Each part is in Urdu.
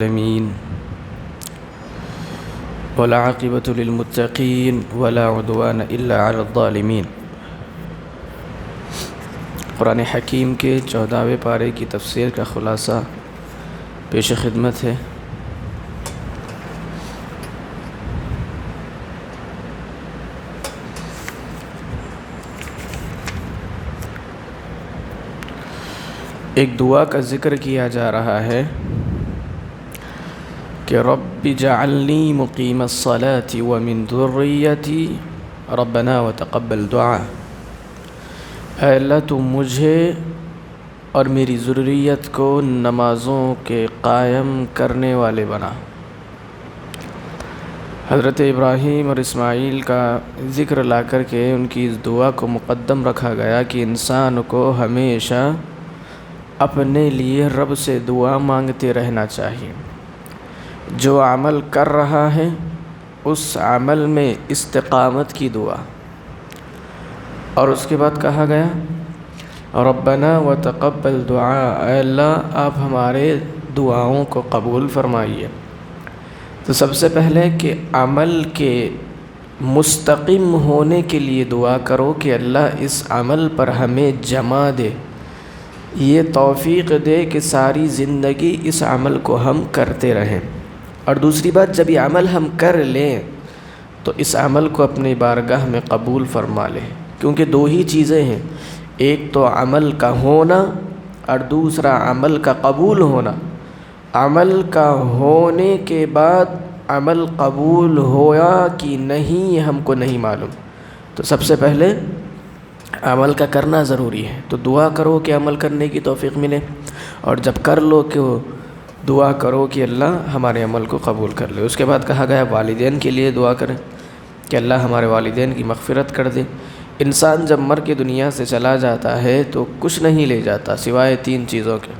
العالمين والعاقبة للمتقين ولا عدوان إلا على الظالمين۔ قرآن حکیم کے 14ویں پارے کی تفسیر کا خلاصہ پیش خدمت ہے۔ ایک دعا کا ذکر کیا جا رہا ہے کہ رب اجعلنی مقیم الصلاة ومن ذریتی ربنا وتقبل دعا۔ اے اللہ تو مجھے اور میری ذریت کو نمازوں کے قائم کرنے والے بنا۔ حضرت ابراہیم اور اسماعیل کا ذکر لا کر کے ان کی اس دعا کو مقدم رکھا گیا کہ انسان کو ہمیشہ اپنے لیے رب سے دعا مانگتے رہنا چاہیے۔ جو عمل کر رہا ہے اس عمل میں استقامت کی دعا، اور اس کے بعد کہا گیا ربنا وتقبل دعا، اے اللہ آپ ہمارے دعاؤں کو قبول فرمائیے۔ تو سب سے پہلے کہ عمل کے مستقیم ہونے کے لیے دعا کرو کہ اللہ اس عمل پر ہمیں جمع دے، یہ توفیق دے کہ ساری زندگی اس عمل کو ہم کرتے رہیں۔ اور دوسری بات، جب یہ عمل ہم کر لیں تو اس عمل کو اپنی بارگاہ میں قبول فرما لیں، کیونکہ دو ہی چیزیں ہیں، ایک تو عمل کا ہونا اور دوسرا عمل کا قبول ہونا۔ عمل کا ہونے کے بعد عمل قبول ہوا کہ نہیں یہ ہم کو نہیں معلوم، تو سب سے پہلے عمل کا کرنا ضروری ہے۔ تو دعا کرو کہ عمل کرنے کی توفیق ملے، اور جب کر لو کہ دعا کرو کہ اللہ ہمارے عمل کو قبول کر لے۔ اس کے بعد کہا گیا والدین کے لیے دعا کریں کہ اللہ ہمارے والدین کی مغفرت کر دے۔ انسان جب مر کے دنیا سے چلا جاتا ہے تو کچھ نہیں لے جاتا سوائے تین چیزوں کے۔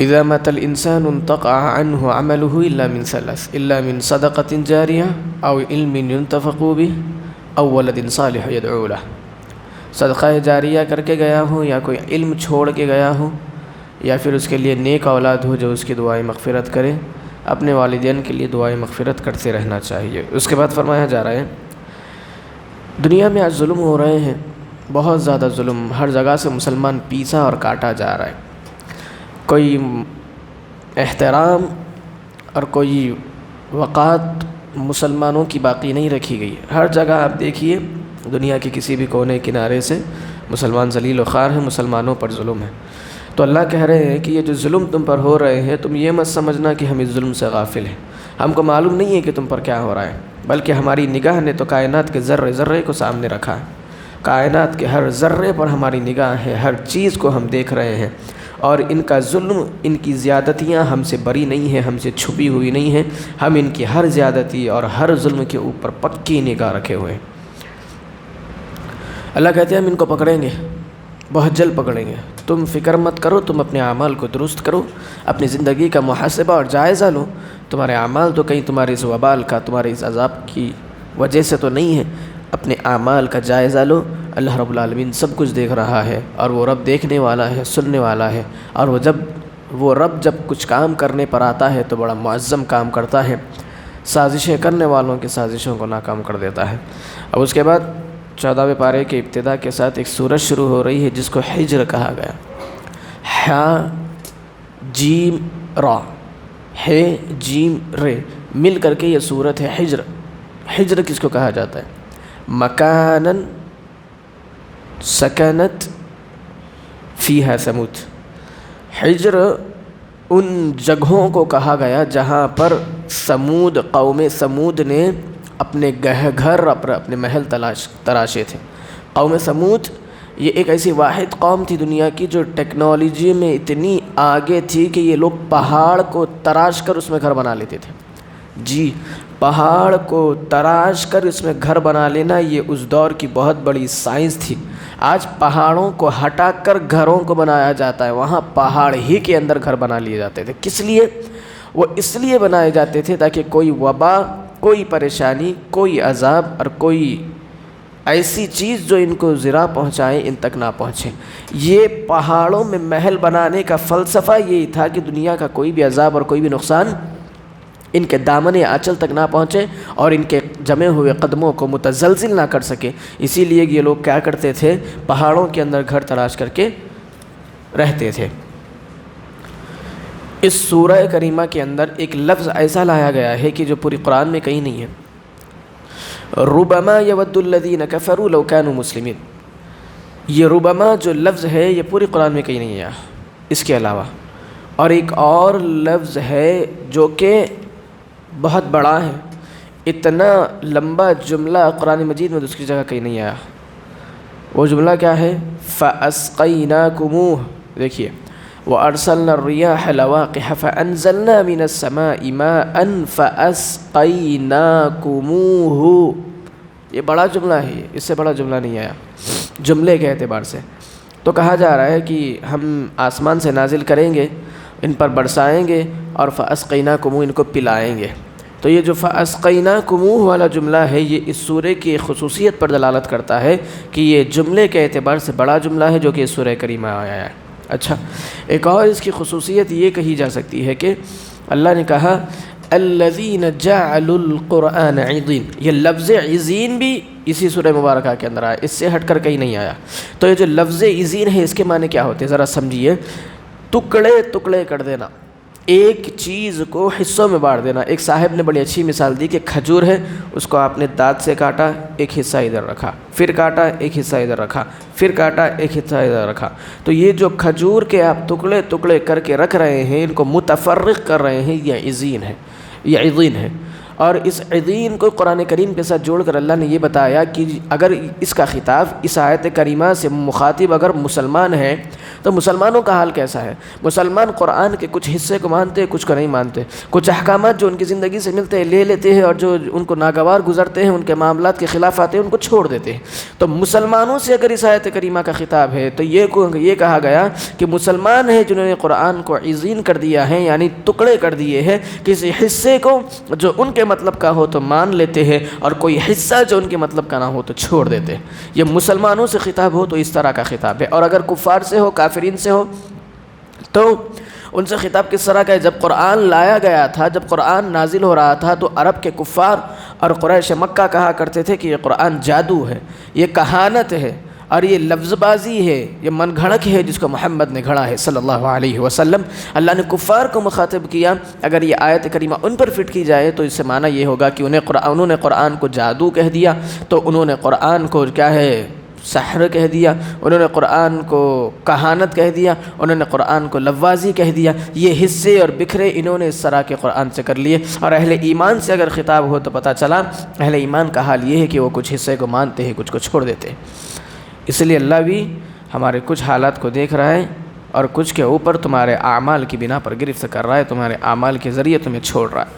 اذا مات الانسان انقطع عنه عمله الا من ثلاث، الا من صدقة جاریہ او علم ينتفع به او ولد صالح يدعو له۔ صدقہ جاریہ کر کے گیا ہو، یا کوئی علم چھوڑ کے گیا ہو، یا پھر اس کے لیے نیک اولاد ہو جو اس کی دعائیں مغفرت کرے۔ اپنے والدین کے لیے دعائیں مغفرت کرتے رہنا چاہیے۔ اس کے بعد فرمایا جا رہا ہے دنیا میں آج ظلم ہو رہے ہیں، بہت زیادہ ظلم، ہر جگہ سے مسلمان پیسا اور کاٹا جا رہا ہے، کوئی احترام اور کوئی وقات مسلمانوں کی باقی نہیں رکھی گئی۔ ہر جگہ آپ دیکھیے، دنیا کے کسی بھی کونے کنارے سے مسلمان ذلیل و خوار ہیں، مسلمانوں پر ظلم ہے۔ تو اللہ کہہ رہے ہیں کہ یہ جو ظلم تم پر ہو رہے ہیں، تم یہ مت سمجھنا کہ ہم اس ظلم سے غافل ہیں، ہم کو معلوم نہیں ہے کہ تم پر کیا ہو رہا ہے، بلکہ ہماری نگاہ نے تو کائنات کے ذرے ذرے کو سامنے رکھا ہے۔ کائنات کے ہر ذرے پر ہماری نگاہ ہے، ہر چیز کو ہم دیکھ رہے ہیں، اور ان کا ظلم، ان کی زیادتیاں ہم سے بری نہیں ہیں، ہم سے چھپی ہوئی نہیں ہیں، ہم ان کی ہر زیادتی اور ہر ظلم کے اوپر پکی نگاہ رکھے ہوئے ہیں۔ اللہ کہتے ہیں ہم ان کو پکڑیں گے، بہت جلد پکڑیں گے، تم فکر مت کرو، تم اپنے اعمال کو درست کرو، اپنی زندگی کا محاسبہ اور جائزہ لو۔ تمہارے اعمال تو کہیں تمہارے اس وبال کا، تمہارے اس عذاب کی وجہ سے تو نہیں ہے، اپنے اعمال کا جائزہ لو۔ اللہ رب العالمین سب کچھ دیکھ رہا ہے، اور وہ رب دیکھنے والا ہے، سننے والا ہے، اور وہ رب جب کچھ کام کرنے پر آتا ہے تو بڑا معظم کام کرتا ہے، سازشیں کرنے والوں کی سازشوں کو ناکام کر دیتا ہے۔ اب اس کے بعد 14ویں پارے کے ابتدا کے ساتھ ایک سورت شروع ہو رہی ہے جس کو حجر کہا گیا، ہاء جیم را، ہے جیم رے مل کر کے یہ سورت ہے حجر۔ حجر کس کو کہا جاتا ہے؟ مکانن سکنت فیہا ثمود۔ حجر ان جگہوں کو کہا گیا جہاں پر ثمود، قوم ثمود نے اپنے گھر، اپنے محل تراشے تھے۔ قوم ثمود یہ ایک ایسی واحد قوم تھی دنیا کی جو ٹیکنالوجی میں اتنی آگے تھی کہ یہ لوگ پہاڑ کو تراش کر اس میں گھر بنا لیتے تھے۔ جی، پہاڑ کو تراش کر اس میں گھر بنا لینا یہ اس دور کی بہت بڑی سائنس تھی۔ آج پہاڑوں کو ہٹا کر گھروں کو بنایا جاتا ہے، وہاں پہاڑ ہی کے اندر گھر بنا لیے جاتے تھے۔ کس لیے؟ وہ اس لیے بنائے جاتے تھے تاکہ کوئی وبا، کوئی پریشانی، کوئی عذاب اور کوئی ایسی چیز جو ان کو ضرر پہنچائے ان تک نہ پہنچے۔ یہ پہاڑوں میں محل بنانے کا فلسفہ یہی تھا کہ دنیا کا کوئی بھی عذاب اور کوئی بھی نقصان ان کے دامن آنچل تک نہ پہنچے اور ان کے جمے ہوئے قدموں کو متزلزل نہ کر سکے۔ اسی لیے یہ لوگ کیا کرتے تھے، پہاڑوں کے اندر گھر تلاش کر کے رہتے تھے۔ اس سورہ کریمہ کے اندر ایک لفظ ایسا لایا گیا ہے کہ جو پوری قرآن میں کہیں نہیں ہے، ربما یود الذین کفروا لو کانوا مسلمین۔ یہ ربما جو لفظ ہے یہ پوری قرآن میں کہیں نہیں ہے اس کے علاوہ، اور ایک اور لفظ ہے جو کہ بہت بڑا ہے، اتنا لمبا جملہ قرآن مجید میں دوسری جگہ کہیں نہیں آیا۔ وہ جملہ کیا ہے؟ فَأَسْقَيْنَاكُمُوهُ۔ دیکھیے، وَأَرْسَلْنَا الرِّيَاحَ لَوَاقِحَ فَأَنزَلْنَا مِنَ السَّمَاءِ مَاءً فَأَسْقَيْنَاكُمُوهُ۔ یہ بڑا جملہ ہے، اس سے بڑا جملہ نہیں آیا جملے کے اعتبار سے۔ تو کہا جا رہا ہے کہ ہم آسمان سے نازل کریں گے، ان پر برسائیں گے اور فَأَسْقَيْنَاكُمُوهُ ان کو پلائیں گے۔ تو یہ جو فَأَسْقَيْنَاكُمُوهُ والا جملہ ہے یہ اس سورہ کی خصوصیت پر دلالت کرتا ہے کہ یہ جملے کے اعتبار سے بڑا جملہ ہے جو کہ اس سورہ کریمہ آیا ہے۔ اچھا، ایک اور اس کی خصوصیت یہ کہی جا سکتی ہے کہ اللہ نے کہا الذین جعلوا القرآن عضین۔ یہ لفظ عضین بھی اسی سورہ مبارکہ کے اندر آیا، اس سے ہٹ کر کہیں نہیں آیا۔ تو یہ جو لفظ عضین ہے اس کے معنی کیا ہوتے ہیں ذرا سمجھیے۔ ٹکڑے ٹکڑے کر دینا، ایک چیز کو حصوں میں بانٹ دینا۔ ایک صاحب نے بڑی اچھی مثال دی کہ کھجور ہے، اس کو آپ نے دانت سے کاٹا، ایک حصہ ادھر رکھا، پھر کاٹا ایک حصہ ادھر رکھا، پھر کاٹا ایک حصہ ادھر رکھا۔ تو یہ جو کھجور کے آپ ٹکڑے ٹکڑے کر کے رکھ رہے ہیں، ان کو متفرق کر رہے ہیں، یہ عضین ہے، یہ عضین ہے۔ اور اس عضین کو قرآن کریم کے ساتھ جوڑ کر اللہ نے یہ بتایا کہ اگر اس کا خطاب اس آیت کریمہ سے مخاطب اگر مسلمان ہے تو مسلمانوں کا حال کیسا ہے۔ مسلمان قرآن کے کچھ حصے کو مانتے ہیں، کچھ کو نہیں مانتے، کچھ احکامات جو ان کی زندگی سے ملتے ہیں لے لیتے ہیں، اور جو ان کو ناگوار گزرتے ہیں، ان کے معاملات کے خلاف آتے ہیں، ان کو چھوڑ دیتے ہیں۔ تو مسلمانوں سے اگر اس آیت کریمہ کا خطاب ہے تو یہ کہا گیا کہ مسلمان ہیں جنہوں نے قرآن کو عضین کر دیا ہے، یعنی ٹکڑے کر دیے ہیں، کسی حصے کو جو ان کے مطلب کا ہو تو مان لیتے ہیں اور کوئی حصہ جو ان کے مطلب کا نہ ہو تو چھوڑ دیتے ہیں۔ یہ مسلمانوں سے خطاب ہو تو اس طرح کا خطاب ہے، اور اگر کفار سے ہو، کافرین سے ہو، تو ان سے خطاب کس طرح کا ہے؟ جب قرآن لایا گیا تھا، جب قرآن نازل ہو رہا تھا تو عرب کے کفار اور قریش مکہ کہا کرتے تھے کہ یہ قرآن جادو ہے، یہ کہانت ہے، اور یہ لفظ بازی ہے، یہ من گھڑک ہے جس کو محمد نے گھڑا ہے صلی اللہ علیہ وسلم۔ اللہ نے کفار کو مخاطب کیا، اگر یہ آیت کریمہ ان پر فٹ کی جائے تو اس سے معنی یہ ہوگا کہ انہوں نے قرآن کو جادو کہہ دیا، تو انہوں نے قرآن کو کیا ہے، سحر کہہ دیا، انہوں نے قرآن کو کہانت کہہ دیا، انہوں نے قرآن کو لفظی کہہ دیا۔ یہ حصے اور بکھرے انہوں نے اس طرح کے قرآن سے کر لیے۔ اور اہل ایمان سے اگر خطاب ہو تو پتہ چلا اہل ایمان کا حال یہ ہے کہ وہ کچھ حصے کو مانتے ہیں، کچھ کو چھوڑ دیتے ہیں۔ اس لیے اللہ بھی ہمارے کچھ حالات کو دیکھ رہا ہے اور کچھ کے اوپر تمہارے اعمال کی بنا پر گرفت کر رہا ہے، تمہارے اعمال کے ذریعے تمہیں چھوڑ رہا ہے۔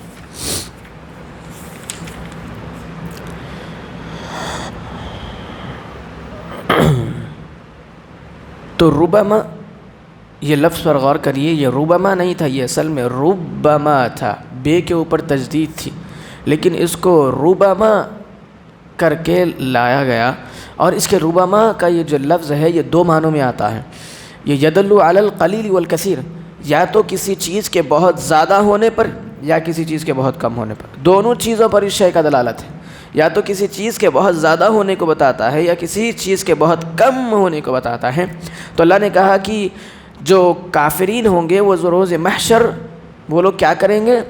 تو ربما، یہ لفظ پر غور کریے، یہ ربما نہیں تھا، یہ اصل میں ربما تھا، بے کے اوپر تجدید تھی، لیکن اس کو ربما کر کے لایا گیا۔ اور اس کے ربما کا یہ جو لفظ ہے یہ دو معنوں میں آتا ہے۔ یہ یدل علی القلیل والکثیر، یا تو کسی چیز کے بہت زیادہ ہونے پر یا کسی چیز کے بہت کم ہونے پر، دونوں چیزوں پر اس شے کا دلالت ہے۔ یا تو کسی چیز کے بہت زیادہ ہونے کو بتاتا ہے یا کسی چیز کے بہت کم ہونے کو بتاتا ہے۔ تو اللہ نے کہا کہ جو کافرین ہوں گے وہ روز محشر وہ لوگ کیا کریں گے؟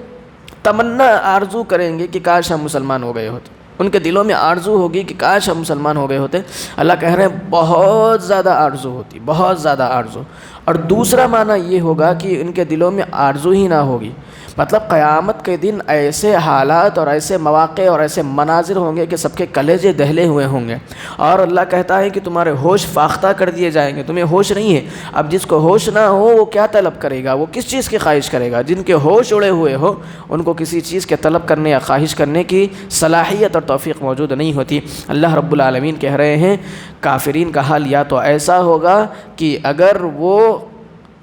تمنا آرزو کریں گے کہ کاش ہم مسلمان ہو گئے ہوتے۔ ان کے دلوں میں آرزو ہوگی کہ کاش ہم مسلمان ہو گئے ہوتے۔ اللہ کہہ رہے ہیں بہت زیادہ آرزو ہوتی، بہت زیادہ آرزو۔ اور دوسرا معنی یہ ہوگا کہ ان کے دلوں میں آرزو ہی نہ ہوگی، مطلب قیامت کے دن ایسے حالات اور ایسے مواقع اور ایسے مناظر ہوں گے کہ سب کے کلیجے دہلے ہوئے ہوں گے، اور اللہ کہتا ہے کہ تمہارے ہوش فاختہ کر دیے جائیں گے، تمہیں ہوش نہیں ہے۔ اب جس کو ہوش نہ ہو وہ کیا طلب کرے گا، وہ کس چیز کی خواہش کرے گا؟ جن کے ہوش اڑے ہوئے ہو ان کو کسی چیز کے طلب کرنے یا خواہش کرنے کی صلاحیت اور توفیق موجود نہیں ہوتی۔ اللہ رب العالمین کہہ رہے ہیں کافرین کا حال یا تو ایسا ہوگا کہ اگر وہ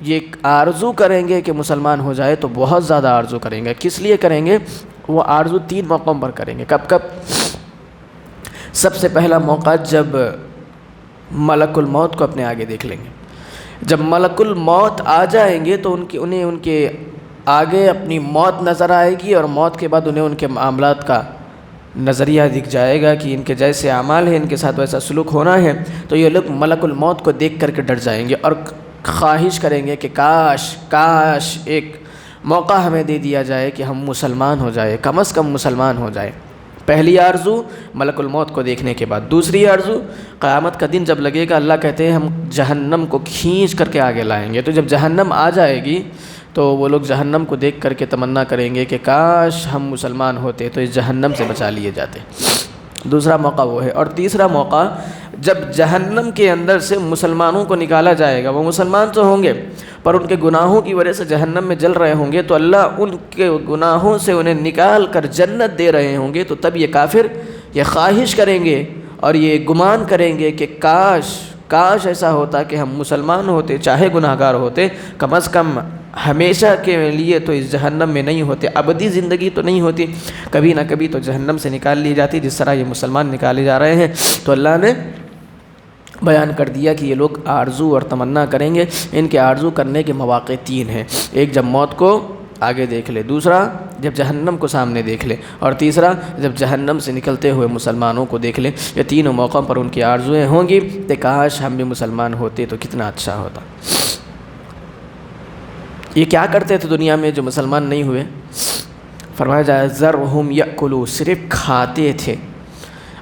یہ آرزو کریں گے کہ مسلمان ہو جائے تو بہت زیادہ آرزو کریں گے۔ کس لیے کریں گے؟ وہ آرزو 3 موقعوں پر کریں گے۔ کب کب؟ سب سے پہلا موقع جب ملک الموت کو اپنے آگے دیکھ لیں گے. جب ملک الموت آ جائیں گے تو انہیں ان کے آگے اپنی موت نظر آئے گی، اور موت کے بعد انہیں ان کے معاملات کا نظریہ دکھ جائے گا کہ ان کے جیسے اعمال ہیں ان کے ساتھ ویسا سلوک ہونا ہے. تو یہ لوگ ملک الموت کو دیکھ کر کے ڈر جائیں گے اور خواہش کریں گے کہ کاش ایک موقع ہمیں دے دیا جائے کہ ہم مسلمان ہو جائے، کم از کم مسلمان ہو جائے. پہلی آرزو ملک الموت کو دیکھنے کے بعد. دوسری آرزو قیامت کا دن جب لگے گا، اللہ کہتے ہیں ہم جہنم کو کھینچ کر کے آگے لائیں گے. تو جب جہنم آ جائے گی تو وہ لوگ جہنم کو دیکھ کر کے تمنا کریں گے کہ کاش ہم مسلمان ہوتے تو اس جہنم سے بچا لیے جاتے. دوسرا موقع وہ ہے. اور تیسرا موقع جب جہنم کے اندر سے مسلمانوں کو نکالا جائے گا. وہ مسلمان تو ہوں گے پر ان کے گناہوں کی وجہ سے جہنم میں جل رہے ہوں گے، تو اللہ ان کے گناہوں سے انہیں نکال کر جنت دے رہے ہوں گے. تو تب یہ کافر یہ خواہش کریں گے اور یہ گمان کریں گے کہ کاش ایسا ہوتا کہ ہم مسلمان ہوتے، چاہے گناہ گار ہوتے، کم از کم ہمیشہ کے لیے تو اس جہنم میں نہیں ہوتے، ابدی زندگی تو نہیں ہوتی، کبھی نہ کبھی تو جہنم سے نکال لی جاتی جس طرح یہ مسلمان نکالے جا رہے ہیں. تو اللہ نے بیان کر دیا کہ یہ لوگ آرزو اور تمنا کریں گے. ان کے آرزو کرنے کے مواقع تین ہیں. ایک جب موت کو آگے دیکھ لے، دوسرا جب جہنم کو سامنے دیکھ لے، اور تیسرا جب جہنم سے نکلتے ہوئے مسلمانوں کو دیکھ لے. یہ تینوں موقعوں پر ان کی آرزویں ہوں گی کہ کاش ہم بھی مسلمان ہوتے تو کتنا اچھا ہوتا. یہ کیا کرتے تھے دنیا میں جو مسلمان نہیں ہوئے؟ فرمایا جائے ذرہم یأکلوا، صرف کھاتے تھے،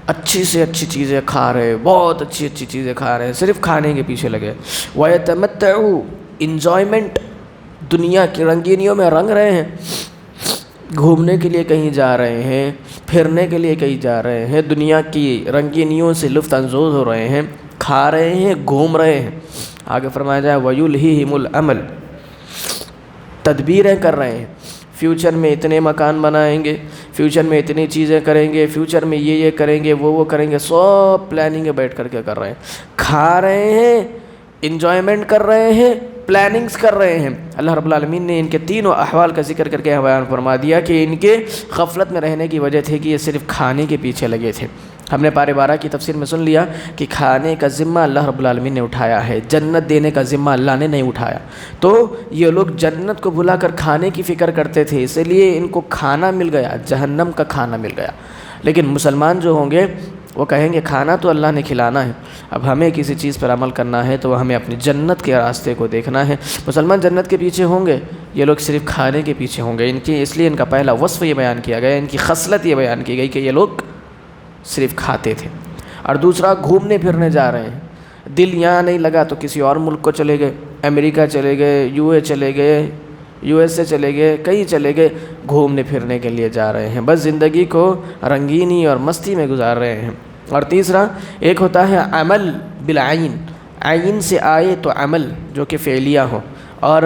اچھی سے اچھی چیزیں کھا رہے، بہت اچھی چیزیں کھا رہے، صرف کھانے کے پیچھے لگے. وَيَتَمَتَّعُوا، انجوائمنٹ، دنیا کی رنگینیوں میں رنگ رہے ہیں، گھومنے کے لیے کہیں جا رہے ہیں، پھرنے کے لیے کہیں جا رہے ہیں، دنیا کی رنگینیوں سے لطف اندوز ہو رہے ہیں، کھا رہے ہیں، گھوم رہے ہیں. آگے فرمایا جائے وَيُلْهِهِمُ الْأَمَلُ، تدبیریں کر رہے ہیں، فیوچر میں اتنے مکان بنائیں گے، فیوچر میں اتنی چیزیں کریں گے، فیوچر میں یہ کریں گے، وہ کریں گے، سب پلاننگ بیٹھ کر کے کر رہے ہیں. کھا رہے ہیں، انجوائمنٹ کر رہے ہیں، پلاننگز کر رہے ہیں. اللہ رب العالمین نے ان کے تینوں احوال کا ذکر کر کے بیان فرما دیا کہ ان کے غفلت میں رہنے کی وجہ تھی کہ یہ صرف کھانے کے پیچھے لگے تھے. ہم نے پارے 12 کی تفسیر میں سن لیا کہ کھانے کا ذمہ اللہ رب العالمین نے اٹھایا ہے، جنت دینے کا ذمہ اللہ نے نہیں اٹھایا. تو یہ لوگ جنت کو بھلا کر کھانے کی فکر کرتے تھے، اس لیے ان کو کھانا مل گیا، جہنم کا کھانا مل گیا. لیکن مسلمان جو ہوں گے وہ کہیں گے کھانا تو اللہ نے کھلانا ہے، اب ہمیں کسی چیز پر عمل کرنا ہے تو ہمیں اپنی جنت کے راستے کو دیکھنا ہے. مسلمان جنت کے پیچھے ہوں گے، یہ لوگ صرف کھانے کے پیچھے ہوں گے. اس لیے ان کا پہلا وصف یہ بیان کیا گیا، ان کی خصلت یہ بیان کی گئی کہ یہ لوگ صرف کھاتے تھے. اور دوسرا گھومنے پھرنے جا رہے ہیں، دل یہاں نہیں لگا تو کسی اور ملک کو چلے گئے، امریکہ چلے گئے، چلے گئے، USA چلے گئے، کہیں چلے گئے، گھومنے پھرنے کے لیے جا رہے ہیں، بس زندگی کو رنگینی اور مستی میں گزار رہے ہیں. اور تیسرا ایک ہوتا ہے عمل بالعین، عین سے آئے تو عمل جو کہ فعلیہ ہو، اور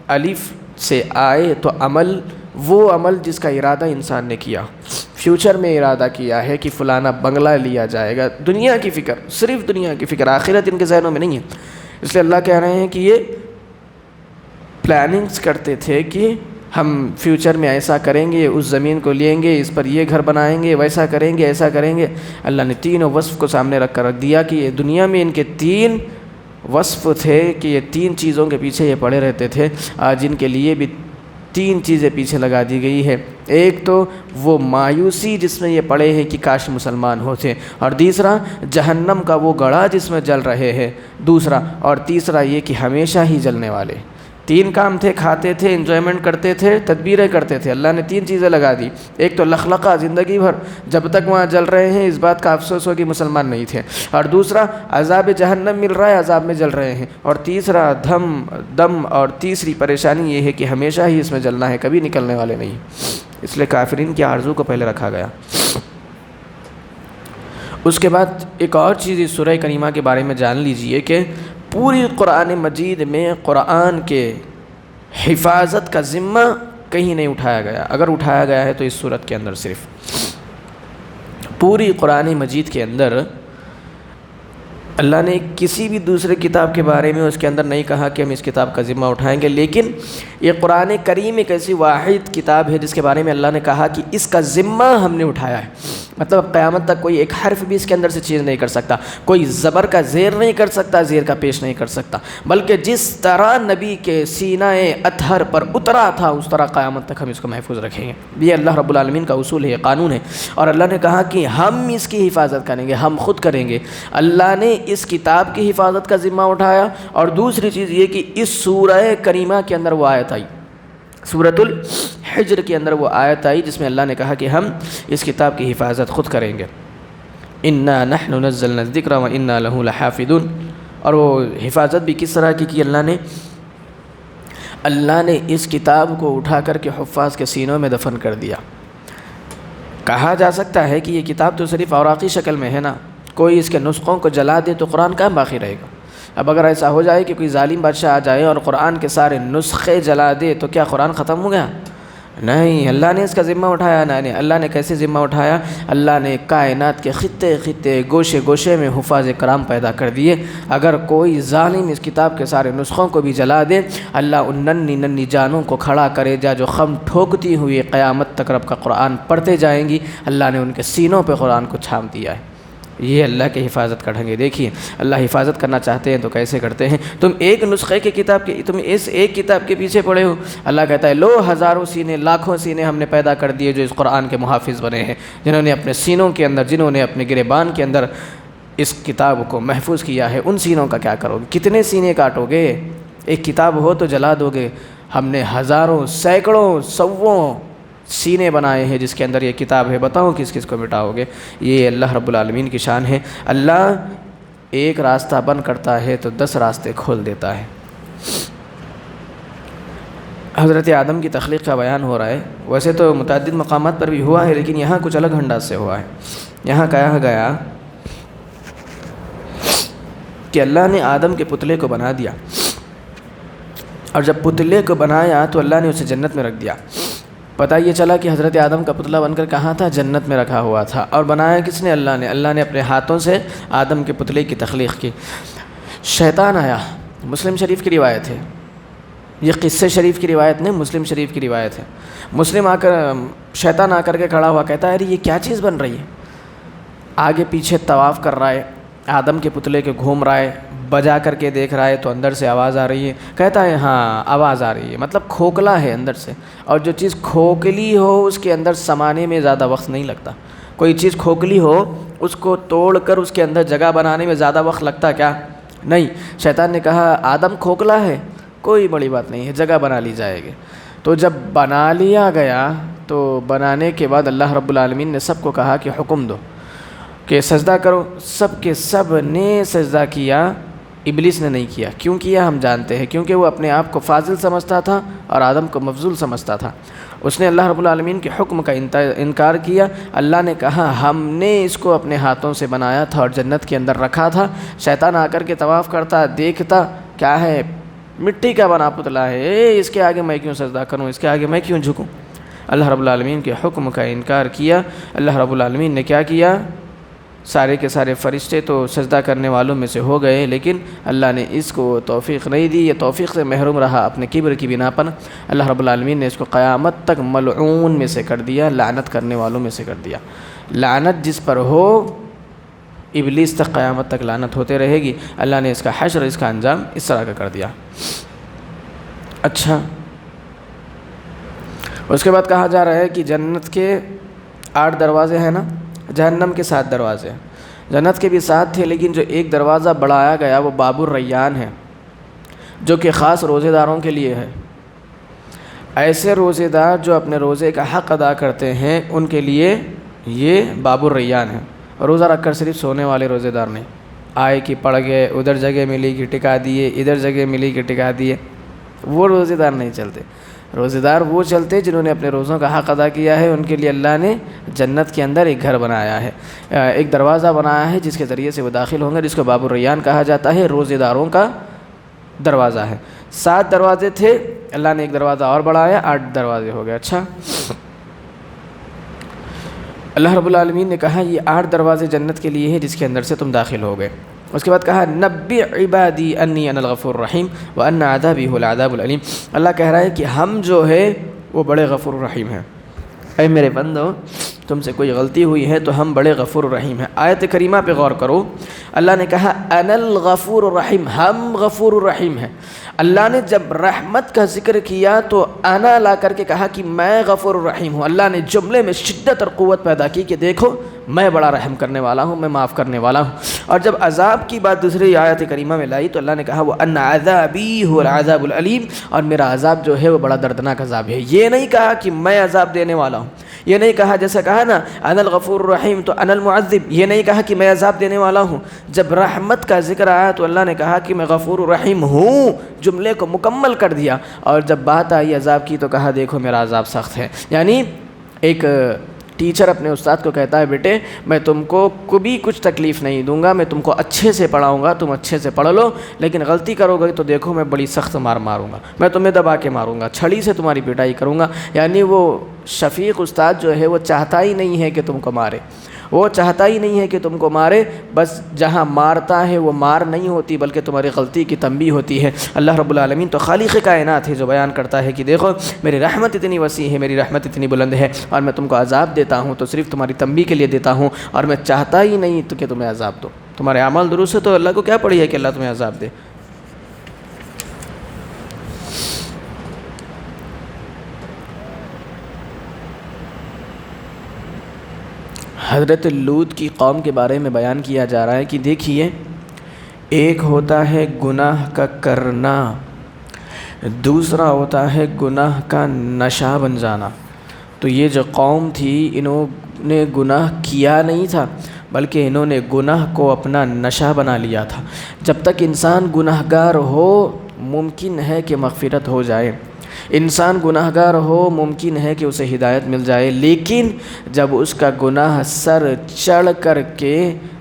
الف سے آئے تو عمل، وہ عمل جس کا ارادہ انسان نے کیا، فیوچر میں ارادہ کیا ہے کہ فلانا بنگلہ لیا جائے گا، دنیا کی فکر، صرف دنیا کی فکر، آخرت ان کے ذہنوں میں نہیں ہے. اس لیے اللہ کہہ رہے ہیں کہ یہ پلاننگز کرتے تھے کہ ہم فیوچر میں ایسا کریں گے، اس زمین کو لیں گے، اس پر یہ گھر بنائیں گے، ویسا کریں گے، ایسا کریں گے. اللہ نے تینوں وصف کو سامنے رکھ دیا کہ یہ دنیا میں ان کے 3 وصف تھے کہ یہ 3 چیزوں کے پیچھے یہ پڑے رہتے تھے. آج ان کے لیے بھی 3 چیزیں پیچھے لگا دی گئی ہے. ایک تو وہ مایوسی جس میں یہ پڑے ہیں کہ کاش مسلمان ہوتے، اور دوسرا جہنم کا وہ گڑھا جس میں جل رہے ہیں، دوسرا، اور تیسرا یہ کہ ہمیشہ ہی جلنے والے. 3 کام تھے، کھاتے تھے، انجوائمنٹ کرتے تھے، تدبیریں کرتے تھے. اللہ نے 3 چیزیں لگا دی. ایک تو لخلقہ، زندگی بھر جب تک وہاں جل رہے ہیں اس بات کا افسوس ہو کہ مسلمان نہیں تھے، اور دوسرا عذاب جہنم مل رہا ہے، عذاب میں جل رہے ہیں، اور تیسرا دم، اور تیسری پریشانی یہ ہے کہ ہمیشہ ہی اس میں جلنا ہے، کبھی نکلنے والے نہیں. اس لیے کافرین کی آرزو کو پہلے رکھا گیا. اس کے بعد ایک اور چیز اس سورہ کریمہ کے بارے میں جان لیجئے کہ پوری قرآن مجید میں قرآن کے حفاظت کا ذمہ کہیں نہیں اٹھایا گیا. اگر اٹھایا گیا ہے تو اس صورت کے اندر صرف پوری قرآن مجید کے اندر اللہ نے کسی بھی دوسرے کتاب کے بارے میں اس کے اندر نہیں کہا کہ ہم اس کتاب کا ذمہ اٹھائیں گے، لیکن یہ قرآن کریم ایک ایسی واحد کتاب ہے جس کے بارے میں اللہ نے کہا کہ اس کا ذمہ ہم نے اٹھایا ہے. مطلب قیامت تک کوئی ایک حرف بھی اس کے اندر سے چیز نہیں کر سکتا، کوئی زبر کا زیر نہیں کر سکتا، زیر کا پیش نہیں کر سکتا، بلکہ جس طرح نبی کے سینہ اطہر پر اترا تھا اس طرح قیامت تک ہم اس کو محفوظ رکھیں گے۔ یہ اللہ رب العالمین کا اصول ہے، یہ قانون ہے، اور اللہ نے کہا کہ ہم اس کی حفاظت کریں گے، ہم خود کریں گے۔ اللہ نے اس کتاب کی حفاظت کا ذمہ اٹھایا، اور دوسری چیز یہ کہ اس سورہ کریمہ کے اندر وہ آیت آئی، سورۃ الحجر کے اندر وہ آیت آئی جس میں اللہ نے کہا کہ ہم اس کتاب کی حفاظت خود کریں گے۔ انا نحن نزلنا الذکر وانا لہ لحافظون۔ اور وہ حفاظت بھی کس طرح کی اللہ نے اس کتاب کو اٹھا کر کے حفاظ کے سینوں میں دفن کر دیا۔ کہا جا سکتا ہے کہ یہ کتاب تو صرف اوراقی شکل میں ہے نا، کوئی اس کے نسخوں کو جلا دے تو قرآن کہاں باقی رہے گا؟ اب اگر ایسا ہو جائے کہ کوئی ظالم بادشاہ آ جائے اور قرآن کے سارے نسخے جلا دے تو کیا قرآن ختم ہو گیا؟ نہیں، اللہ نے اس کا ذمہ اٹھایا۔ نہیں، اللہ نے کیسے ذمہ اٹھایا؟ اللہ نے کائنات کے خطے خطے گوشے گوشے میں حفاظ کرام پیدا کر دیے۔ اگر کوئی ظالم اس کتاب کے سارے نسخوں کو بھی جلا دے، اللہ ان ننھی ننھی جانوں کو کھڑا کرے جو خم ٹھوکتی ہوئی قیامت تک رب کا قرآن پڑھتے جائیں گی۔ اللہ نے ان کے سینوں پہ قرآن کو چھاپ دیا ہے۔ یہ اللہ کی حفاظت کا ڈھنگ ہے۔ دیکھیے اللہ حفاظت کرنا چاہتے ہیں تو کیسے کرتے ہیں۔ تم ایک نسخے کی کتاب کے، تم اس ایک کتاب کے پیچھے پڑے ہو، اللہ کہتا ہے لو ہزاروں سینے لاکھوں سینے ہم نے پیدا کر دیے جو اس قرآن کے محافظ بنے ہیں، جنہوں نے اپنے سینوں کے اندر، جنہوں نے اپنے گریبان کے اندر اس کتاب کو محفوظ کیا ہے۔ ان سینوں کا کیا کرو گے؟ کتنے سینے کاٹو گے؟ ایک کتاب ہو تو جلا دو گے۔ ہم نے ہزاروں سینکڑوں سووں سینے بنائے ہیں جس کے اندر یہ کتاب ہے، بتاؤ کس کس کو مٹاؤ گے؟ یہ اللہ رب العالمین کی شان ہے۔ اللہ ایک راستہ بند کرتا ہے تو 10 راستے کھول دیتا ہے۔ حضرت آدم کی تخلیق کا بیان ہو رہا ہے، ویسے تو متعدد مقامات پر بھی ہوا ہے لیکن یہاں کچھ الگ انداز سے ہوا ہے۔ یہاں کہا گیا کہ اللہ نے آدم کے پتلے کو بنا دیا، اور جب پتلے کو بنایا تو اللہ نے اسے جنت میں رکھ دیا۔ پتہ یہ چلا کہ حضرت آدم کا پتلا بن کر کہاں تھا؟ جنت میں رکھا ہوا تھا۔ اور بنایا کس نے؟ اللہ نے اپنے ہاتھوں سے آدم کے پتلے کی تخلیق کی۔ شیطان آیا، مسلم شریف کی روایت ہے، یہ قصے شریف کی روایت نہیں، مسلم شریف کی روایت ہے۔ شیطان آ کر کے کھڑا ہوا، کہتا ہے ارے یہ کیا چیز بن رہی ہے؟ آگے پیچھے طواف کر رہا ہے، آدم کے پتلے کے گھوم رہا ہے، بجا کر کے دیکھ رہا ہے تو اندر سے آواز آ رہی ہے۔ کہتا ہے ہاں آواز آ رہی ہے، مطلب کھوکھلا ہے اندر سے، اور جو چیز کھوکھلی ہو اس کے اندر سمانے میں زیادہ وقت نہیں لگتا۔ کوئی چیز کھوکھلی ہو اس کو توڑ کر اس کے اندر جگہ بنانے میں زیادہ وقت لگتا کیا؟ نہیں۔ شیطان نے کہا آدم کھوکھلا ہے، کوئی بڑی بات نہیں ہے، جگہ بنا لی جائے گی۔ تو جب بنا لیا گیا تو بنانے کے بعد اللہ رب العالمین نے سب کو کہا کہ حکم دو کہ سجدہ کرو۔ سب کے سب نے سجدہ کیا، ابلیس نے نہیں کیا۔ کیوں کیا ہم جانتے ہیں، کیونکہ وہ اپنے آپ کو فاضل سمجھتا تھا اور آدم کو مفضول سمجھتا تھا۔ اس نے اللہ رب العالمین کے حکم کا انکار کیا۔ اللہ نے کہا ہم نے اس کو اپنے ہاتھوں سے بنایا تھا اور جنت کے اندر رکھا تھا۔ شیطان آ کر کے طواف کرتا، دیکھتا کیا ہے؟ مٹی کا بنا پتلا ہے، اس کے آگے میں کیوں سجدہ کروں، اس کے آگے میں کیوں جھکوں؟ اللہ رب العالمین کے حکم کا انکار کیا۔ اللہ رب العالمین نے کیا کیا؟ سارے کے سارے فرشتے تو سجدہ کرنے والوں میں سے ہو گئے، لیکن اللہ نے اس کو توفیق نہیں دی، یہ توفیق سے محروم رہا اپنے کبر کی بنا پر۔ اللہ رب العالمین نے اس کو قیامت تک ملعون میں سے کر دیا، لعنت کرنے والوں میں سے کر دیا۔ لعنت جس پر ہو ابلیس تک قیامت تک لعنت ہوتے رہے گی۔ اللہ نے اس کا حشر، اس کا انجام اس طرح کا کر دیا۔ اچھا، اس کے بعد کہا جا رہا ہے کہ جنت کے 8 دروازے ہیں نا، جہنم کے 7 دروازے ہیں۔ جنت کے بھی 7 تھے لیکن جو ایک دروازہ بڑھایا گیا وہ باب الریان ہے، جو کہ خاص روزے داروں کے لیے ہے۔ ایسے روزے دار جو اپنے روزے کا حق ادا کرتے ہیں ان کے لیے یہ باب الریان ہے۔ روزہ رکھ کر صرف سونے والے روزے دار نہیں، آئے کہ پڑھ گئے، ادھر جگہ ملی کہ ٹکا دیے، ادھر جگہ ملی کہ ٹکا دیے، وہ روزے دار نہیں چلتے۔ روزے دار وہ چلتے جنہوں نے اپنے روزوں کا حق ادا کیا ہے، ان کے لیے اللہ نے جنت کے اندر ایک گھر بنایا ہے، ایک دروازہ بنایا ہے جس کے ذریعے سے وہ داخل ہوں گے، جس کو باب الریان کہا جاتا ہے، روزے داروں کا دروازہ ہے۔ 7 دروازے تھے، اللہ نے ایک دروازہ اور بڑھایا، 8 دروازے ہو گئے۔ اچھا، اللہ رب العالمین نے کہا یہ 8 دروازے جنت کے لیے ہیں جس کے اندر سے تم داخل ہو گئے۔ اس کے بعد کہا نبئ عبادی انی انا الغفور الرحیم وان عذابی هو العذاب العلیم۔ اللہ کہہ رہا ہے کہ ہم جو ہے وہ بڑے غفور الرحیم ہیں۔ اے میرے بندو، تم سے کوئی غلطی ہوئی ہے تو ہم بڑے غفور الرحیم ہیں۔ آیت کریمہ پہ غور کرو، اللہ نے کہا انا الغفور الرحیم، ہم غفور الرحیم ہیں۔ اللہ نے جب رحمت کا ذکر کیا تو انا لا کر کے کہا کہ میں غفور الرحیم ہوں۔ اللہ نے جملے میں شدت اور قوت پیدا کی کہ دیکھو میں بڑا رحم کرنے والا ہوں، میں معاف کرنے والا ہوں۔ اور جب عذاب کی بات دوسری آیت کریمہ میں لائی تو اللہ نے کہا وَأَنَّ عَذَابِي هُوَ الْعَذَابُ الْأَلِيمُ، اور میرا عذاب جو ہے وہ بڑا دردناک عذاب ہے۔ یہ نہیں کہا کہ میں عذاب دینے والا ہوں، یہ نہیں کہا جیسا کہا نا انا الغفور الرحیم تو انا المعذب، یہ نہیں کہا کہ میں عذاب دینے والا ہوں۔ جب رحمت کا ذکر آیا تو اللہ نے کہا کہ میں غفور الرحیم ہوں، جملے کو مکمل کر دیا۔ اور جب بات آئی عذاب کی تو کہا دیکھو میرا عذاب سخت ہے۔ یعنی ایک ٹیچر اپنے استاد کو کہتا ہے بیٹے میں تم کو کبھی کچھ تکلیف نہیں دوں گا، میں تم کو اچھے سے پڑھاؤں گا، تم اچھے سے پڑھ لو، لیکن غلطی کرو گے تو دیکھو میں بڑی سخت مار ماروں گا، میں تمہیں دبا کے ماروں گا، چھڑی سے تمہاری پٹائی کروں گا۔ یعنی وہ شفیق استاد جو ہے وہ چاہتا ہی نہیں ہے کہ تم کو مارے، وہ چاہتا ہی نہیں ہے کہ تم کو مارے، بس جہاں مارتا ہے وہ مار نہیں ہوتی بلکہ تمہاری غلطی کی تنبیہ ہوتی ہے۔ اللہ رب العالمین تو خالق کائنات ہے جو بیان کرتا ہے کہ دیکھو میری رحمت اتنی وسیع ہے، میری رحمت اتنی بلند ہے، اور میں تم کو عذاب دیتا ہوں تو صرف تمہاری تنبیہ کے لیے دیتا ہوں، اور میں چاہتا ہی نہیں تو کہ تمہیں عذاب دو۔ تمہارے اعمال درست ہے تو اللہ کو کیا پڑی ہے کہ اللہ تمہیں عذاب دے۔ حضرت لوط کی قوم کے بارے میں بیان کیا جا رہا ہے کہ دیکھیے ایک ہوتا ہے گناہ کا کرنا، دوسرا ہوتا ہے گناہ کا نشہ بن جانا۔ تو یہ جو قوم تھی انہوں نے گناہ کیا نہیں تھا بلکہ انہوں نے گناہ کو اپنا نشہ بنا لیا تھا۔ جب تک انسان گناہ گار ہو ممکن ہے کہ مغفرت ہو جائے، انسان گناہ گار ہو ممکن ہے کہ اسے ہدایت مل جائے، لیکن جب اس کا گناہ سر چڑھ کر کے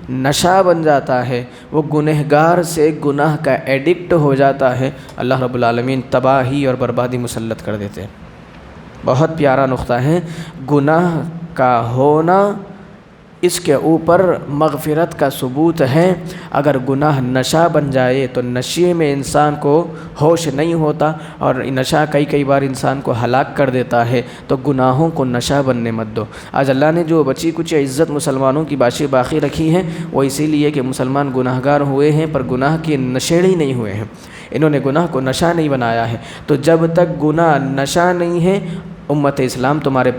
نشہ بن جاتا ہے، وہ گنہگار سے گناہ کا ایڈکٹ ہو جاتا ہے، اللہ رب العالمین تباہی اور بربادی مسلط کر دیتے ہیں۔ بہت پیارا نقطہ ہے، گناہ کا ہونا اس کے اوپر مغفرت کا ثبوت ہے۔ اگر گناہ نشہ بن جائے تو نشے میں انسان کو ہوش نہیں ہوتا، اور نشہ کئی بار انسان کو ہلاک کر دیتا ہے، تو گناہوں کو نشہ بننے مت دو۔ آج اللہ نے جو بچی کچھ عزت مسلمانوں کی باقی رکھی ہے وہ اسی لیے کہ مسلمان گناہ گار ہوئے ہیں پر گناہ کے نشیڑی نہیں ہوئے ہیں، انہوں نے گناہ کو نشہ نہیں بنایا ہے۔ تو جب تک گناہ نشہ نہیں ہے امت اسلام تمہارے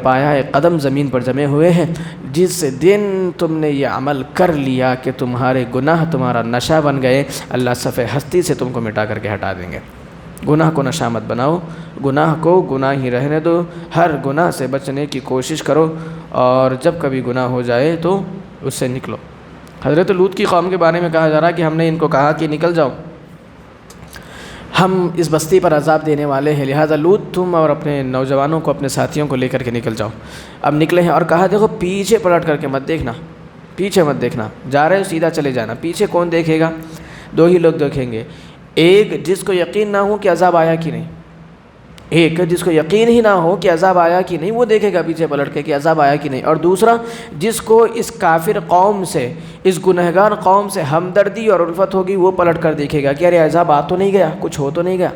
پایا قدم زمین پر جمے ہوئے ہیں۔ جس دن تم نے یہ عمل کر لیا کہ تمہارے گناہ تمہارا نشہ بن گئے، اللہ صفحہ ہستی سے تم کو مٹا کر کے ہٹا دیں گے۔ گناہ کو نشہ مت بناؤ، گناہ کو گناہ ہی رہنے دو، ہر گناہ سے بچنے کی کوشش کرو، اور جب کبھی گناہ ہو جائے تو اس سے نکلو۔ حضرت لوط کی قوم کے بارے میں کہا جا رہا ہے کہ ہم نے ان کو کہا کہ نکل جاؤ، ہم اس بستی پر عذاب دینے والے ہیں، لہذا لوط تم اور اپنے نوجوانوں کو اپنے ساتھیوں کو لے کر کے نکل جاؤ۔ اب نکلے ہیں اور کہا دیکھو پیچھے پلٹ کر کے مت دیکھنا، پیچھے مت دیکھنا، جا رہے ہو سیدھا چلے جانا، پیچھے کون دیکھے گا؟ دو ہی لوگ دیکھیں گے، ایک جس کو یقین نہ ہو کہ عذاب آیا کہ نہیں، ایک جس کو یقین ہی نہ ہو کہ عذاب آیا کہ نہیں وہ دیکھے گا پیچھے پلٹ کے کہ عذاب آیا کہ نہیں، اور دوسرا جس کو اس کافر قوم سے، اس گنہگار قوم سے ہمدردی اور الفت ہوگی وہ پلٹ کر دیکھے گا کہ ارے عذاب آ تو نہیں گیا، کچھ ہو تو نہیں گیا۔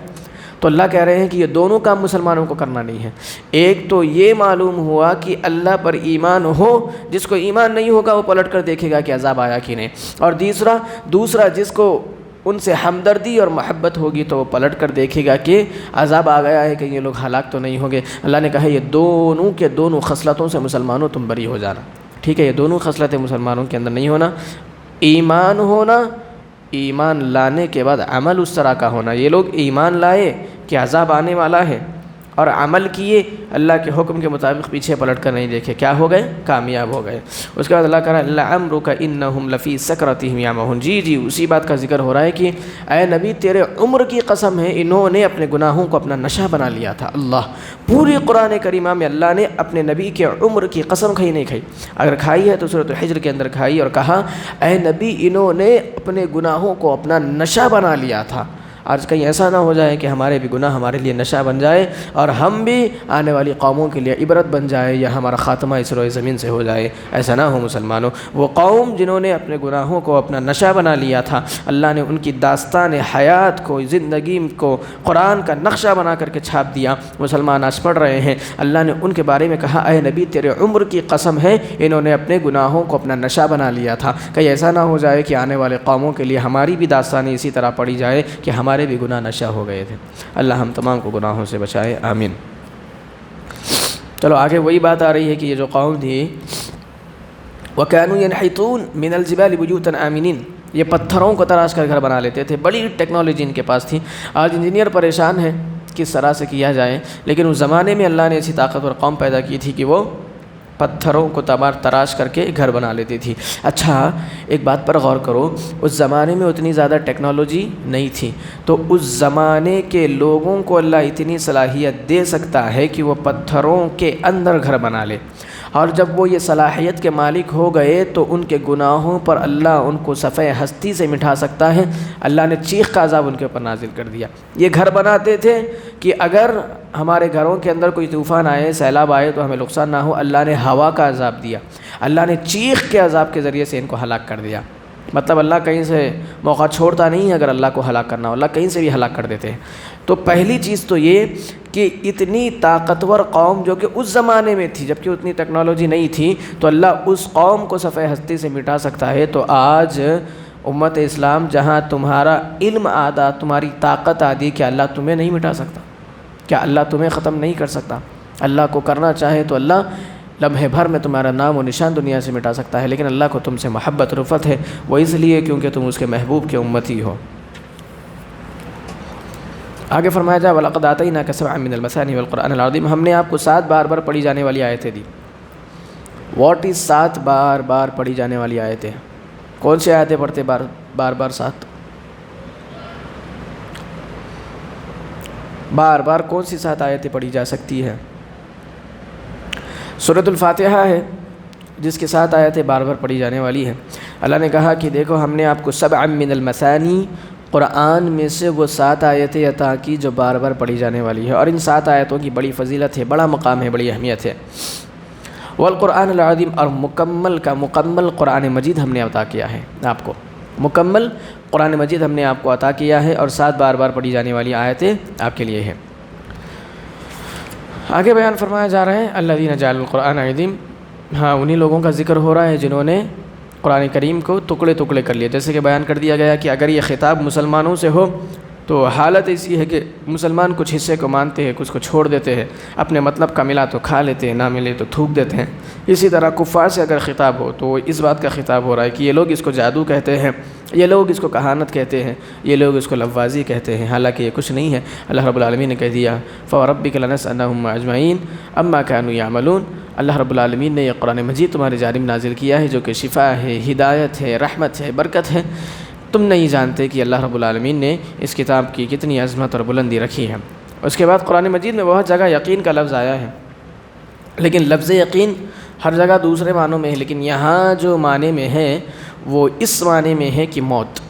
تو اللہ کہہ رہے ہیں کہ یہ دونوں کام مسلمانوں کو کرنا نہیں ہے۔ ایک تو یہ معلوم ہوا کہ اللہ پر ایمان ہو، جس کو ایمان نہیں ہوگا وہ پلٹ کر دیکھے گا کہ عذاب آیا کہ نہیں، اور دوسرا جس کو ان سے ہمدردی اور محبت ہوگی تو وہ پلٹ کر دیکھے گا کہ عذاب آ گیا ہے کہ یہ لوگ ہلاک تو نہیں ہوں گے۔ اللہ نے کہا یہ دونوں کے دونوں خصلتوں سے مسلمانوں تم بری ہو جانا، ٹھیک ہے؟ یہ دونوں خصلتیں مسلمانوں کے اندر نہیں ہونا، ایمان ہونا، ایمان لانے کے بعد عمل اس طرح کا ہونا۔ یہ لوگ ایمان لائے کہ عذاب آنے والا ہے اور عمل کیے اللہ کے حکم کے مطابق، پیچھے پلٹ کر نہیں دیکھے، کیا ہو گئے؟ کامیاب ہو گئے۔ اس کے بعد اللہ کہہ رہا ہے لعمرک انہم لفی سکرتہم یعمہون، جی اسی بات کا ذکر ہو رہا ہے کہ اے نبی تیرے عمر کی قسم ہے انہوں نے اپنے گناہوں کو اپنا نشہ بنا لیا تھا۔ اللہ پوری قرآن کریمہ میں اللہ نے اپنے نبی کے عمر کی قسم کھائی نہیں کھائی، اگر کھائی ہے تو سورۃ الحجر کے اندر کھائی، اور کہا اے نبی انہوں نے اپنے گناہوں کو اپنا نشہ بنا لیا تھا۔ آج کہیں ایسا نہ ہو جائے کہ ہمارے بھی گناہ ہمارے لیے نشہ بن جائے اور ہم بھی آنے والی قوموں کے لیے عبرت بن جائے یا ہمارا خاتمہ اس روئے زمین سے ہو جائے. ایسا نہ ہو مسلمانوں. وہ قوم جنہوں نے اپنے گناہوں کو اپنا نشہ بنا لیا تھا، اللہ نے ان کی داستان حیات کو، زندگی کو قرآن کا نقشہ بنا کر کے چھاپ دیا. مسلمان آج پڑھ رہے ہیں. اللہ نے ان کے بارے میں کہا اے نبی تیرے عمر کی قسم ہے انہوں نے اپنے گناہوں کو اپنا نشہ بنا لیا تھا. کہیں ایسا نہ ہو جائے کہ آنے والے قوموں کے لیے ہماری بھی داستانیں اسی طرح پڑھی جائے کہ ہمارے بھی گناہ نشہ ہو گئے تھے. اللہ ہم تمام کو گناہوں سے بچائے، آمین. چلو آگے وہی بات آ رہی ہے کہ یہ جو قوم تھی وَكَانُوا يَنْحِتُونَ مِنَ الْجِبَالِ بُيُوتًا آمِنِينَ، یہ پتھروں کو تراش کر گھر بنا لیتے تھے. بڑی ٹیکنالوجی ان کے پاس تھی. آج انجینئر پریشان ہیں کس طرح سے کیا جائے، لیکن اس زمانے میں اللہ نے ایسی طاقتور قوم پیدا کی تھی کہ وہ پتھروں کو تراش کر کے گھر بنا لیتی تھی. اچھا ایک بات پر غور کرو، اس زمانے میں اتنی زیادہ ٹیکنالوجی نہیں تھی، تو اس زمانے کے لوگوں کو اللہ اتنی صلاحیت دے سکتا ہے کہ وہ پتھروں کے اندر گھر بنا لے. اور جب وہ یہ صلاحیت کے مالک ہو گئے تو ان کے گناہوں پر اللہ ان کو صفحہ ہستی سے مٹھا سکتا ہے. اللہ نے چیخ کا عذاب ان کے اوپر نازل کر دیا. یہ گھر بناتے تھے کہ اگر ہمارے گھروں کے اندر کوئی طوفان آئے، سیلاب آئے تو ہمیں نقصان نہ ہو. اللہ نے ہوا کا عذاب دیا، اللہ نے چیخ کے عذاب کے ذریعے سے ان کو ہلاک کر دیا. مطلب اللہ کہیں سے موقع چھوڑتا نہیں ہے، اگر اللہ کو ہلاک کرنا ہو اللہ کہیں سے بھی ہلاک کر دیتے ہیں. تو پہلی چیز تو یہ کہ اتنی طاقتور قوم جو کہ اس زمانے میں تھی جبکہ اتنی ٹیکنالوجی نہیں تھی، تو اللہ اس قوم کو صفحہ ہستی سے مٹا سکتا ہے. تو آج امت اسلام جہاں تمہارا علم آدھا، تمہاری طاقت آدھی، کیا اللہ تمہیں نہیں مٹا سکتا؟ کیا اللہ تمہیں ختم نہیں کر سکتا؟ اللہ کو کرنا چاہے تو اللہ لمحے بھر میں تمہارا نام و نشان دنیا سے مٹا سکتا ہے. لیکن اللہ کو تم سے محبت رفت ہے، وہ اس لیے کیونکہ تم اس کے محبوب کے امتی ہو. آگے فرمایا جائے وَلَقَدْ آتَيْنَاكَ سَبْعًا مِنَ الْمَثَانِي وَالْقُرْآنِ الْعَظِيمِ، ہم نے آپ کو 7 بار بار پڑھی جانے والی آیتیں دی. واٹ از 7 بار بار پڑھی جانے والی آیتیں؟ کون سی آیتیں پڑھتے بار بار 7 بار بار کون سی 7 آیتیں پڑھی جا سکتی ہے؟ سورۃ الفاتحہ ہے جس کے 7 آیتیں بار بار پڑھی جانے والی ہے. اللہ نے کہا کہ دیکھو ہم نے آپ کو سبعا من المثانی، قرآن میں سے وہ 7 آیتیں عطا کی جو بار بار پڑھی جانے والی ہے. اور ان 7 آیتوں کی بڑی فضیلت ہے، بڑا مقام ہے، بڑی اہمیت ہے. والقرآن العظیم، اور مکمل کا مکمل قرآن مجید ہم نے عطا کیا ہے آپ کو. مکمل قرآن مجید ہم نے آپ کو عطا کیا ہے اور 7 بار بار پڑھی جانے والی آیتیں آپ کے لیے ہیں. آگے بیان فرمایا جا رہا ہے الذین جعلوا القرآن عظیم، ہاں انہی لوگوں کا ذکر ہو رہا ہے جنہوں نے قرآن کریم کو ٹکڑے ٹکڑے کر لیے. جیسے کہ بیان کر دیا گیا کہ اگر یہ خطاب مسلمانوں سے ہو تو حالت ایسی ہے کہ مسلمان کچھ حصے کو مانتے ہیں، کچھ کو چھوڑ دیتے ہیں، اپنے مطلب کا ملا تو کھا لیتے ہیں، نہ ملے تو تھوک دیتے ہیں. اسی طرح کفار سے اگر خطاب ہو تو اس بات کا خطاب ہو رہا ہے کہ یہ لوگ اس کو جادو کہتے ہیں، یہ لوگ اس کو کہانت کہتے ہیں، یہ لوگ اس کو لفظی کہتے ہیں، حالانکہ یہ کچھ نہیں ہے. اللہ رب العالمین نے کہہ دیا فَوَرَبِّكَ لَنَسْأَلَنَّهُمْ أَجْمَعِينَ عَمَّا كَانُوا يَعْمَلُونَ. اللہ رب العالمین نے یہ قرآن مجید تمہاری جانب نازل کیا ہے جو کہ شفا ہے، ہدایت ہے، رحمت ہے، برکت ہے. تم نہیں جانتے کہ اللہ رب العالمین نے اس کتاب کی کتنی عظمت اور بلندی رکھی ہے. اس کے بعد قرآن مجید میں بہت جگہ یقین کا لفظ آیا ہے، لیکن لفظ یقین ہر جگہ دوسرے معنوں میں ہے، لیکن یہاں جو معنی میں ہے وہ اس معنی میں ہے کہ موت.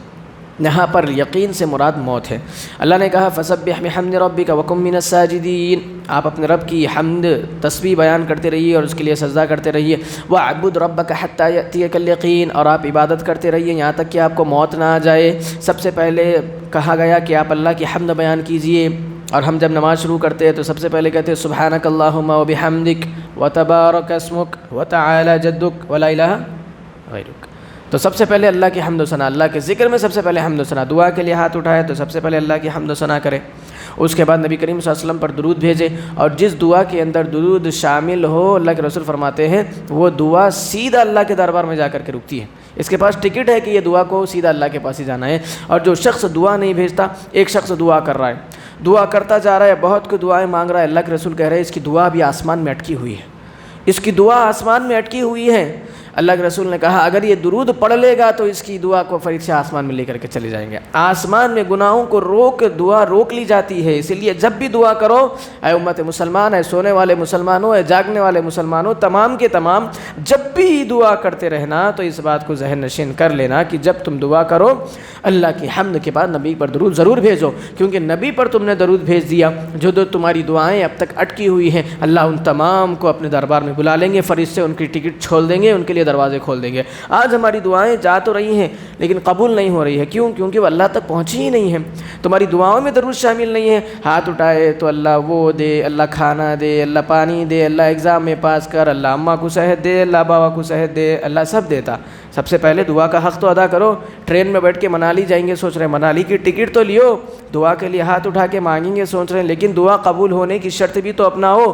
یہاں پر یقین سے مراد موت ہے. اللہ نے کہا فَسَبِّحْ بِحَمْدِ رَبِّكَ وَكُن مِّنَ السَّاجِدِينَ، آپ اپنے رب کی حمد تسبیح بیان کرتے رہیے اور اس کے لیے سجدہ کرتے رہیے. وَاعْبُدْ رَبَّكَ حَتَّى يَأْتِيَكَ الْيَقِينُ، اور آپ عبادت کرتے رہیے یہاں تک کہ آپ کو موت نہ آ جائے. سب سے پہلے کہا گیا کہ آپ اللہ کی حمد بیان کیجئے، اور ہم جب نماز شروع کرتے ہیں تو سب سے پہلے کہتے ہیں سبحانک اللہم وبحمدک وتبارک اسمک وتعالی جدک ولا الہ غیرک. تو سب سے پہلے اللہ کی حمد و ثنا، اللہ کے ذکر میں سب سے پہلے حمد و ثنا. دعا کے لیے ہاتھ اٹھائے تو سب سے پہلے اللہ کی حمد و ثنا کرے. اس کے بعد نبی کریم صلی اللہ علیہ وسلم پر درود بھیجے، اور جس دعا کے اندر درود شامل ہو اللہ کے رسول فرماتے ہیں وہ دعا سیدھا اللہ کے دربار میں جا کر کے رکتی ہے. اس کے پاس ٹکٹ ہے کہ یہ دعا کو سیدھا اللہ کے پاس ہی جانا ہے. اور جو شخص دعا نہیں بھیجتا، ایک شخص دعا کر رہا ہے، دعا کرتا جا رہا ہے، بہت کو دعائیں مانگ رہا ہے، اللہ کے رسول کہہ رہے ہیں اس کی دعا بھی آسمان میں اٹکی ہوئی ہے، اس کی دعا آسمان میں اٹکی ہوئی ہے. اللہ کے رسول نے کہا اگر یہ درود پڑھ لے گا تو اس کی دعا کو فرشتے آسمان میں لے کر کے چلے جائیں گے۔ آسمان میں گناہوں کو دعا روک لی جاتی ہے، اسی لیے جب بھی دعا کرو، اے امت مسلمان، اے سونے والے مسلمانوں، اے جاگنے والے مسلمانوں، تمام کے تمام جب بھی دعا کرتے رہنا تو اس بات کو ذہن نشین کر لینا کہ جب تم دعا کرو اللہ کی حمد کے بعد نبی پر درود ضرور بھیجو، کیونکہ نبی پر تم نے درود بھیج دیا، جو تمہاری دعائیں اب تک اٹکی ہوئی ہیں اللہ ان تمام کو اپنے دربار میں بلا لیں گے، فرشتے ان کی ٹکٹ چھول دیں گے، ان کے لیے دروازے کھول دیں گے۔ آج ہماری دعائیں جا تو رہی ہیں لیکن قبول نہیں ہو رہی ہے، کیوں؟ کیونکہ وہ اللہ تک پہنچی ہی نہیں ہے۔ تمہاری دعاؤں میں درود شامل نہیں ہے، ہاتھ اٹھائے تو اللہ وہ دے، اللہ کھانا دے، اللہ پانی دے، اللہ ایگزام میں پاس کر، اللہ اماں کو صحت دے، اللہ بابا کو صحت دے، اللہ سب دیتا۔ سب سے پہلے دعا کا حق تو ادا کرو۔ ٹرین میں بیٹھ کے منالی جائیں گے، سوچ رہے ہیں منالی کی ٹکٹ تو لیو، دعا کے لیے ہاتھ اٹھا کے مانگیں گے، سوچ رہے ہیں لیکن دعا قبول ہونے کی شرط بھی تو اپناؤ۔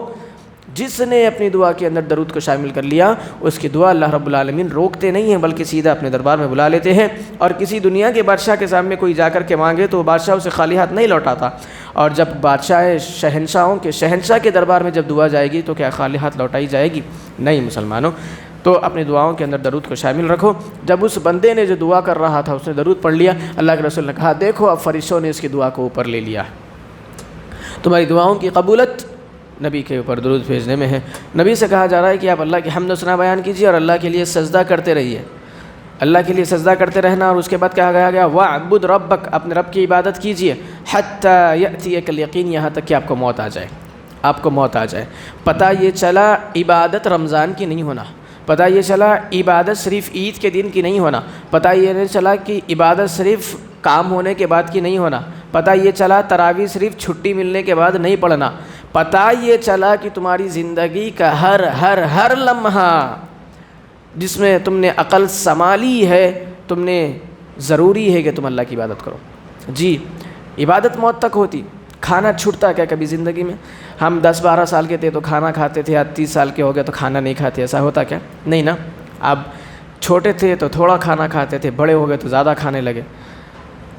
جس نے اپنی دعا کے اندر درود کو شامل کر لیا اس کی دعا اللہ رب العالمین روکتے نہیں ہیں بلکہ سیدھا اپنے دربار میں بلا لیتے ہیں۔ اور کسی دنیا کے بادشاہ کے سامنے کوئی جا کر کے مانگے تو بادشاہ اسے خالی ہاتھ نہیں لوٹاتا، اور جب بادشاہ شہنشاہوں کے شہنشاہ کے دربار میں جب دعا جائے گی تو کیا خالی ہاتھ لوٹائی جائے گی؟ نہیں مسلمانوں، تو اپنی دعاؤں کے اندر درود کو شامل رکھو۔ جب اس بندے نے جو دعا کر رہا تھا اس نے درود پڑھ لیا، اللہ کے رسول نے کہا دیکھو اب فرشتوں نے اس کی دعا کو اوپر لے لیا۔ تمہاری دعاؤں کی قبولت نبی کے اوپر درود بھیجنے میں ہے۔ نبی سے کہا جا رہا ہے کہ آپ اللہ کی حمد و ثنا بیان کیجیے اور اللہ کے لیے سجدہ کرتے رہیے، اللہ کے لیے سجدہ کرتے رہنا۔ اور اس کے بعد کہا گیا وَاعْبُدْ رَبَّكَ، اپنے رب کی عبادت کیجیے، حَتَّى يَأْتِيَكَ الْيَقِينُ، یہاں تک کہ آپ کو موت آ جائے، آپ کو موت آ جائے۔ پتہ یہ چلا عبادت رمضان کی نہیں ہونا، پتہ یہ چلا عبادت صرف عید کے دن کی نہیں ہونا، پتہ یہ نہیں چلا کہ عبادت صرف کام ہونے کے بعد کی نہیں ہونا، پتہ یہ چلا تراویح صرف چھٹی ملنے کے بعد نہیں پڑھنا، پتہ یہ چلا کہ تمہاری زندگی کا ہر ہر ہر لمحہ جس میں تم نے عقل سنبھالی ہے، تم نے ضروری ہے کہ تم اللہ کی عبادت کرو۔ جی عبادت موت تک ہوتی، کھانا چھوٹتا کیا کبھی زندگی میں؟ ہم 10-12 سال کے تھے تو کھانا کھاتے تھے، 30 سال کے ہو گئے تو کھانا نہیں کھاتے، ایسا ہوتا کیا؟ نہیں نا۔ اب چھوٹے تھے تو تھوڑا کھانا کھاتے تھے، بڑے ہو گئے تو زیادہ کھانے لگے۔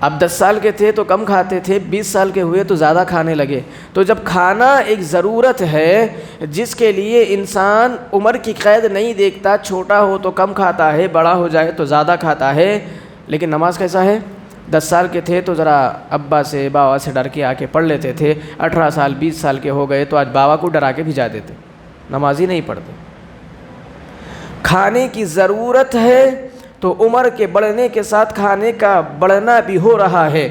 اب 10 سال کے تھے تو کم کھاتے تھے، 20 سال کے ہوئے تو زیادہ کھانے لگے۔ تو جب کھانا ایک ضرورت ہے جس کے لیے انسان عمر کی قید نہیں دیکھتا، چھوٹا ہو تو کم کھاتا ہے، بڑا ہو جائے تو زیادہ کھاتا ہے، لیکن نماز کیسا ہے؟ 10 سال کے تھے تو ذرا ابا سے بابا سے ڈر کے آ کے پڑھ لیتے تھے، 18 سال 20 سال کے ہو گئے تو آج بابا کو ڈرا کے بھجا دیتے، نماز ہی نہیں پڑھتے۔ کھانے کی ضرورت ہے تو عمر کے بڑھنے کے ساتھ کھانے کا بڑھنا بھی ہو رہا ہے،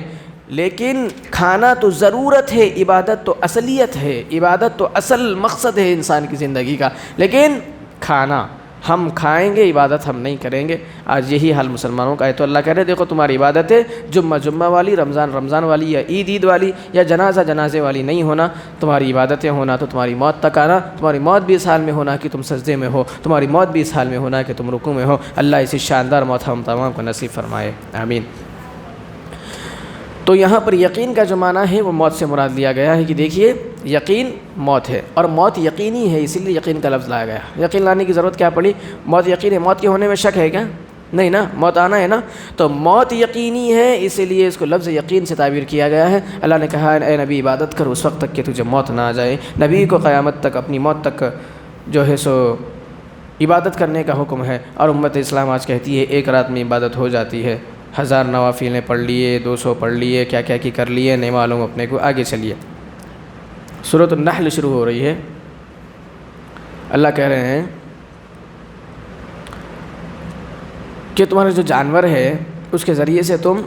لیکن کھانا تو ضرورت ہے، عبادت تو اصلیت ہے، عبادت تو اصل مقصد ہے انسان کی زندگی کا، لیکن کھانا ہم کھائیں گے، عبادت ہم نہیں کریں گے۔ آج یہی حال مسلمانوں کا ہے، تو اللہ کہہ رہے دیکھو تمہاری عبادتیں جمعہ والی، رمضان والی، یا عید والی، یا جنازے والی نہیں ہونا، تمہاری عبادتیں ہونا تو تمہاری موت تک آنا، تمہاری موت بھی اس حال میں ہونا کہ تم سجدے میں ہو، تمہاری موت بھی اس حال میں ہونا کہ تم رکوع میں ہو۔ اللہ اسی شاندار موت ہم تمام کو نصیب فرمائے، آمین۔ تو یہاں پر یقین کا جو معنی ہے وہ موت سے مراد لیا گیا ہے کہ دیکھیے یقین موت ہے، اور موت یقینی ہے، اسی لیے یقین کا لفظ لایا گیا۔ یقین لانے کی ضرورت کیا پڑی؟ موت یقین ہے، موت کے ہونے میں شک ہے کیا؟ نہیں نا، موت آنا ہے نا، تو موت یقینی ہے، اسی لیے اس کو لفظ یقین سے تعبیر کیا گیا ہے۔ اللہ نے کہا اے نبی عبادت کر اس وقت تک کہ تجھے موت نہ آ جائے۔ نبی کو قیامت تک اپنی موت تک جو ہے سو عبادت کرنے کا حکم ہے، اور امت اسلام آج کہتی ہے ایک رات میں عبادت ہو جاتی ہے، 1000 نوافلیں پڑھ لیے، 200 پڑھ لیے، کیا کیا کی کر لیے، نہیں معلوم اپنے کو۔ آگے چلیے، سورۃ النحل شروع ہو رہی ہے۔ اللہ کہہ رہے ہیں کہ تمہارا جو جانور ہے اس کے ذریعے سے تم،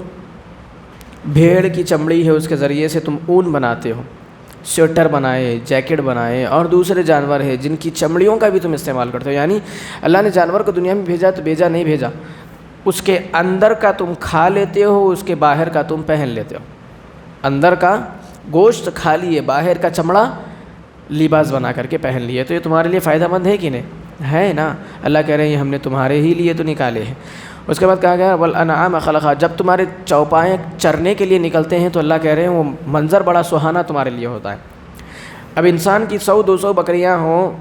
بھیڑ کی چمڑی ہے اس کے ذریعے سے تم اون بناتے ہو، سویٹر بنائے، جیکٹ بنائے، اور دوسرے جانور ہیں جن کی چمڑیوں کا بھی تم استعمال کرتے ہو۔ یعنی اللہ نے جانور کو دنیا میں بھیجا تو بھیجا نہیں بھیجا، اس کے اندر کا تم کھا لیتے ہو، اس کے باہر کا تم پہن لیتے ہو۔ اندر کا گوشت کھا لیے، باہر کا چمڑا لباس بنا کر کے پہن لیے، تو یہ تمہارے لیے فائدہ مند ہے کہ نہیں؟ ہے نا۔ اللہ کہہ رہے ہیں ہم نے تمہارے ہی لیے تو نکالے ہیں۔ اس کے بعد کہا گیا والانعام خلقھا، جب تمہارے چوپائیں چرنے کے لیے نکلتے ہیں تو اللہ کہہ رہے ہیں وہ منظر بڑا سہانا تمہارے لیے ہوتا ہے۔ اب انسان کی 100-200 بکریاں ہوں،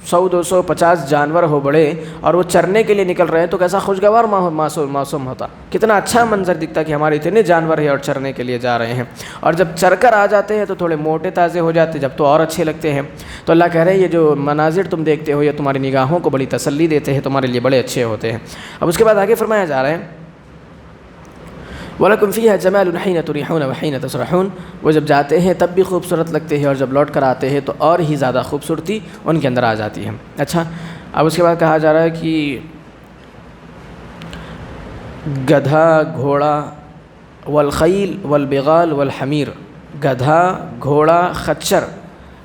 100-250 جانور ہو بڑے اور وہ چرنے کے لیے نکل رہے ہیں تو کیسا خوشگوار موسم ہوتا، کتنا اچھا منظر دکھتا کہ ہمارے اتنے جانور ہیں اور چرنے کے لیے جا رہے ہیں، اور جب چر کر آ جاتے ہیں تو تھوڑے موٹے تازے ہو جاتے ہیں، جب تو اور اچھے لگتے ہیں۔ تو اللہ کہہ رہے ہیں یہ جو مناظر تم دیکھتے ہو یہ تمہاری نگاہوں کو بڑی تسلی دیتے ہیں، تمہارے لیے بڑے اچھے ہوتے ہیں۔ اب اس کے بعد آگے فرمایا جا رہا ہے وَلَكُمْ فِيهَا جَمَالٌ حِينَ تُرِيحُونَ وَحِينَ تَسْرَحُونَ، وہ جب جاتے ہیں تب بھی خوبصورت لگتے ہیں اور جب لوٹ کر آتے ہیں تو اور ہی زیادہ خوبصورتی ان کے اندر آ جاتی ہے۔ اچھا، اب اس کے بعد کہا جا رہا ہے کہ گدھا، گھوڑا، والخیل والبغال والحمیر، گدھا، گھوڑا، خچر،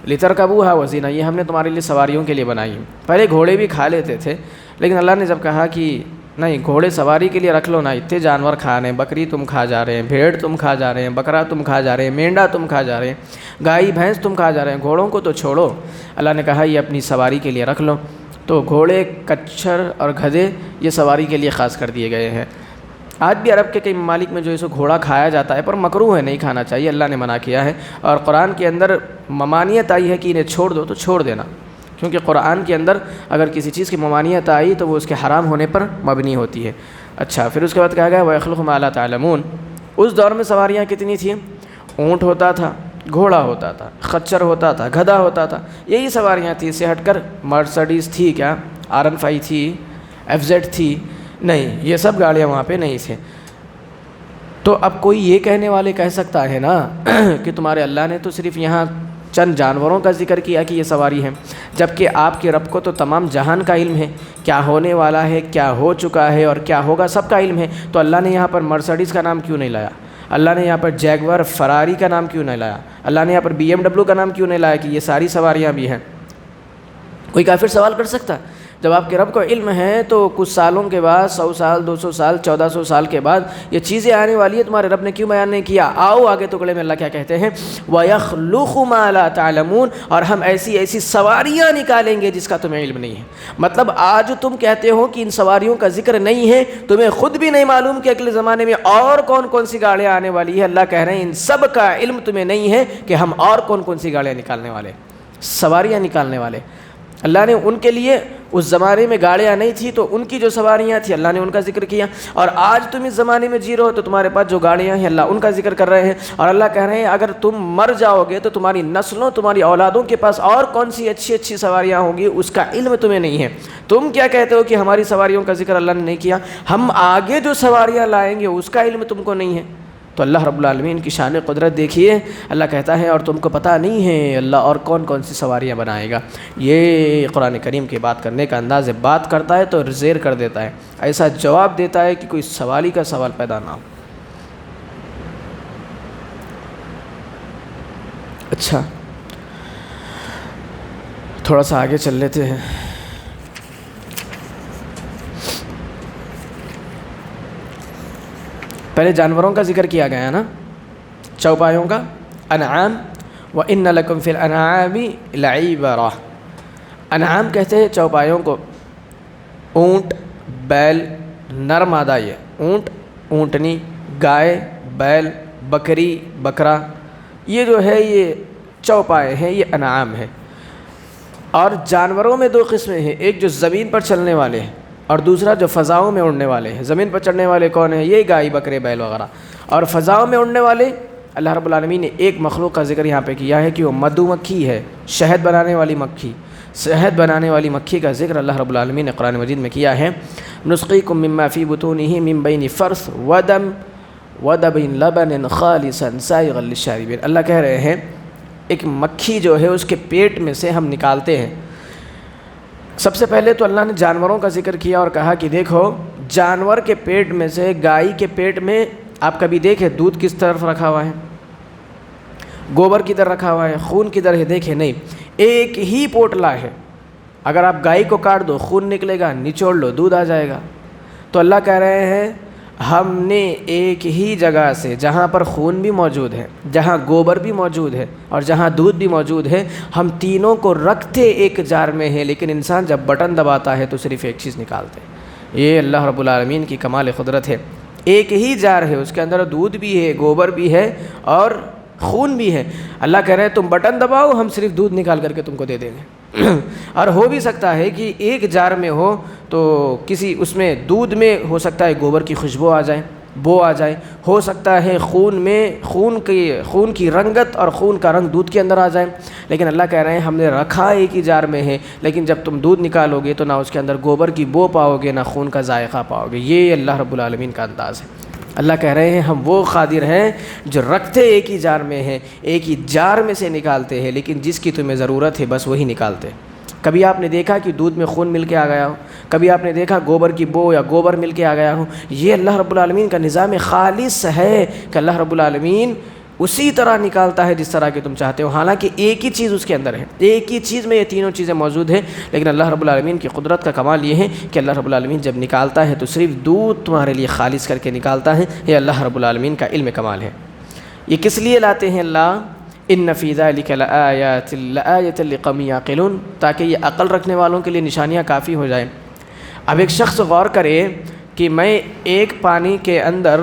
لترکبوہا وزینہ، یہ ہم نے تمہارے لیے سواریوں کے لیے بنائی۔ پہلے گھوڑے بھی کھا لیتے تھے، لیکن اللہ نے جب کہا کہ نہیں گھوڑے سواری کے لیے رکھ لو نا، اتنے جانور کھا رہے ہیں، بکری تم کھا جا رہے ہیں، بھیڑ تم کھا جا رہے ہیں، بکرا تم کھا جا رہے ہیں، مینڈا تم کھا جا رہے ہیں، گائے بھینس تم کھا جا رہے ہیں، گھوڑوں کو تو چھوڑو، اللہ نے کہا یہ اپنی سواری کے لیے رکھ لو۔ تو گھوڑے، کچھر اور گدھے یہ سواری کے لیے خاص کر دیے گئے ہیں۔ آج بھی عرب کے کئی ممالک میں جو ہے سو گھوڑا کھایا جاتا ہے، پر مکروہ ہے، نہیں کھانا چاہیے، اللہ نے منع کیا ہے، اور قرآن کے اندر ممانعت آئی ہے کہ انہیں چھوڑ دو تو چھوڑ دینا، کیونکہ قرآن کے اندر اگر کسی چیز کی ممانعت آئی تو وہ اس کے حرام ہونے پر مبنی ہوتی ہے۔ اچھا، پھر اس کے بعد کہا گیا وَيَخْلُقُ مَا لَا تَعْلَمُونَ، اس دور میں سواریاں کتنی تھیں؟ اونٹ ہوتا تھا، گھوڑا ہوتا تھا، خچر ہوتا تھا، گدھا ہوتا تھا، یہی سواریاں تھیں۔ اس سے ہٹ کر مرسڈیز تھی کیا، R15 تھی، FZ تھی؟ نہیں، یہ سب گاڑیاں وہاں پہ نہیں تھے۔ تو اب کوئی یہ کہنے والے کہہ سکتا ہے نا کہ تمہارے اللہ نے تو صرف یہاں چند جانوروں کا ذکر کیا کہ یہ سواری ہے، جبکہ آپ کے رب کو تو تمام جہان کا علم ہے، کیا ہونے والا ہے، کیا ہو چکا ہے اور کیا ہوگا، سب کا علم ہے۔ تو اللہ نے یہاں پر مرسڈیز کا نام کیوں نہیں لایا؟ اللہ نے یہاں پر جیگور، فراری کا نام کیوں نہیں لایا؟ اللہ نے یہاں پر BMW کا نام کیوں نہیں لایا کہ یہ ساری سواریاں بھی ہیں؟ کوئی کافر سوال کر سکتا؟ جب آپ کے رب کو علم ہے تو کچھ سالوں کے بعد، 100 سال، 200 سال، 1400 سال کے بعد یہ چیزیں آنے والی ہیں، تمہارے رب نے کیوں بیان نہیں کیا؟ آؤ آگے ٹکڑے میں اللہ کیا کہتے ہیں، وَيَخْلُقُ مَا لَا تَعْلَمُونَ، اور ہم ایسی ایسی سواریاں نکالیں گے جس کا تمہیں علم نہیں ہے۔ مطلب آج تم کہتے ہو کہ ان سواریوں کا ذکر نہیں ہے، تمہیں خود بھی نہیں معلوم کہ اگلے زمانے میں اور کون کون سی گاڑیاں آنے والی ہے۔ اللہ کہہ رہے ہیں ان سب کا علم تمہیں نہیں ہے کہ ہم اور کون کون سی گاڑیاں نکالنے والے، سواریاں نکالنے والے۔ اللہ نے ان کے لیے اس زمانے میں گاڑیاں نہیں تھی تو ان کی جو سواریاں تھیں اللہ نے ان کا ذکر کیا، اور آج تم اس زمانے میں جی رہے ہو تو تمہارے پاس جو گاڑیاں ہیں اللہ ان کا ذکر کر رہے ہیں، اور اللہ کہہ رہے ہیں اگر تم مر جاؤ گے تو تمہاری نسلوں، تمہاری اولادوں کے پاس اور کون سی اچھی اچھی سواریاں ہوں گی، اس کا علم تمہیں نہیں ہے۔ تم کیا کہتے ہو کہ ہماری سواریوں کا ذکر اللہ نے نہیں کیا، ہم آگے جو سواریاں لائیں گے اس کا علم تم کو نہیں ہے۔ تو اللہ رب العالمین کی شان قدرت دیکھیے، اللہ کہتا ہے اور تم کو پتہ نہیں ہے اللہ اور کون کون سی سواریاں بنائے گا۔ یہ قرآن کریم کی بات کرنے کا انداز ہے، بات کرتا ہے تو زیر کر دیتا ہے، ایسا جواب دیتا ہے کہ کوئی سوالی کا سوال پیدا نہ ہو۔ اچھا، تھوڑا سا آگے چل لیتے ہیں۔ پہلے جانوروں کا ذکر کیا گیا نا، چوپایوں کا، انعام، وَإِنَّ لَكُمْ فِي الْأَنْعَامِ لَعِبْرَةً، انعام کہتے ہیں چوپایوں کو، اونٹ، بیل، نر مادہ، یہ اونٹ، اونٹنی، گائے، بیل، بکری، بکرا، یہ جو ہے یہ چوپائے ہیں، یہ انعام ہے۔ اور جانوروں میں دو قسمیں ہیں، ایک جو زمین پر چلنے والے ہیں اور دوسرا جو فضاؤں میں اڑنے والے ہیں۔ زمین پر چڑھنے والے کون ہیں؟ یہ گائے، بکرے، بیل وغیرہ، اور فضاؤں میں اڑنے والے اللہ رب العالمین نے ایک مخلوق کا ذکر یہاں پہ کیا ہے کہ وہ مدھو مکھی ہے، شہد بنانے والی مکھی، شہد بنانے والی مکھی کا ذکر اللہ رب العالمین نے قرآن مجید میں کیا ہے۔ نسقیکم مما فی بطونہ من بین فرث ودم ودبن لبن خالصا سائغا للشاربین، اللہ کہہ رہے ہیں ایک مکھی جو ہے اس کے پیٹ میں سے ہم نکالتے ہیں۔ سب سے پہلے تو اللہ نے جانوروں کا ذکر کیا اور کہا کہ دیکھو جانور کے پیٹ میں سے، گائے کے پیٹ میں آپ کبھی دیکھیں دودھ کس طرف رکھا ہوا ہے، گوبر کدھر رکھا ہوا ہے، خون کدھر ہے؟ دیکھیں نہیں، ایک ہی پوٹلا ہے، اگر آپ گائے کو کاٹ دو خون نکلے گا، نچوڑ لو دودھ آ جائے گا۔ تو اللہ کہہ رہے ہیں ہم نے ایک ہی جگہ سے، جہاں پر خون بھی موجود ہے، جہاں گوبر بھی موجود ہے اور جہاں دودھ بھی موجود ہے، ہم تینوں کو رکھتے ایک جار میں ہیں، لیکن انسان جب بٹن دباتا ہے تو صرف ایک چیز نکالتے ہیں۔ یہ اللہ رب العالمین کی کمال قدرت ہے، ایک ہی جار ہے، اس کے اندر دودھ بھی ہے، گوبر بھی ہے اور خون بھی ہے۔ اللہ کہہ رہے ہیں تم بٹن دباؤ، ہم صرف دودھ نکال کر کے تم کو دے دیں گے۔ اور ہو بھی سکتا ہے کہ ایک جار میں ہو تو کسی اس میں دودھ میں ہو سکتا ہے گوبر کی خوشبو آ جائے، بو آ جائے، ہو سکتا ہے خون میں خون کی رنگت اور خون کا رنگ دودھ کے اندر آ جائے، لیکن اللہ کہہ رہے ہیں ہم نے رکھا ایک ہی جار میں ہے، لیکن جب تم دودھ نکالو گے تو نہ اس کے اندر گوبر کی بو پاؤ گے نہ خون کا ذائقہ پاؤ گے۔ یہ اللہ رب العالمین کا انداز ہے۔ اللہ کہہ رہے ہیں ہم وہ قادر ہیں جو رکھتے ایک ہی جار میں ہیں، ایک ہی جار میں سے نکالتے ہیں، لیکن جس کی تمہیں ضرورت ہے بس وہی نکالتے۔ کبھی آپ نے دیکھا کہ دودھ میں خون مل کے آ گیا ہو، کبھی آپ نے دیکھا گوبر کی بو یا گوبر مل کے آ گیا ہو؟ یہ اللہ رب العالمین کا نظام خالص ہے کہ اللہ رب العالمین اسی طرح نکالتا ہے جس طرح کہ تم چاہتے ہو، حالانکہ ایک ہی چیز اس کے اندر ہے، ایک ہی چیز میں یہ تینوں چیزیں موجود ہیں، لیکن اللہ رب العالمین کی قدرت کا کمال یہ ہے کہ اللہ رب العالمین جب نکالتا ہے تو صرف دودھ تمہارے لیے خالص کر کے نکالتا ہے۔ یہ اللہ رب العالمین کا علم کمال ہے۔ یہ کس لیے لاتے ہیں اللہ؟ ان فی ذلک لآیۃ لقوم یعقلون، تاکہ یہ عقل رکھنے والوں کے لیے نشانیاں کافی ہو جائیں۔ اب ایک شخص غور کرے کہ میں ایک پانی کے اندر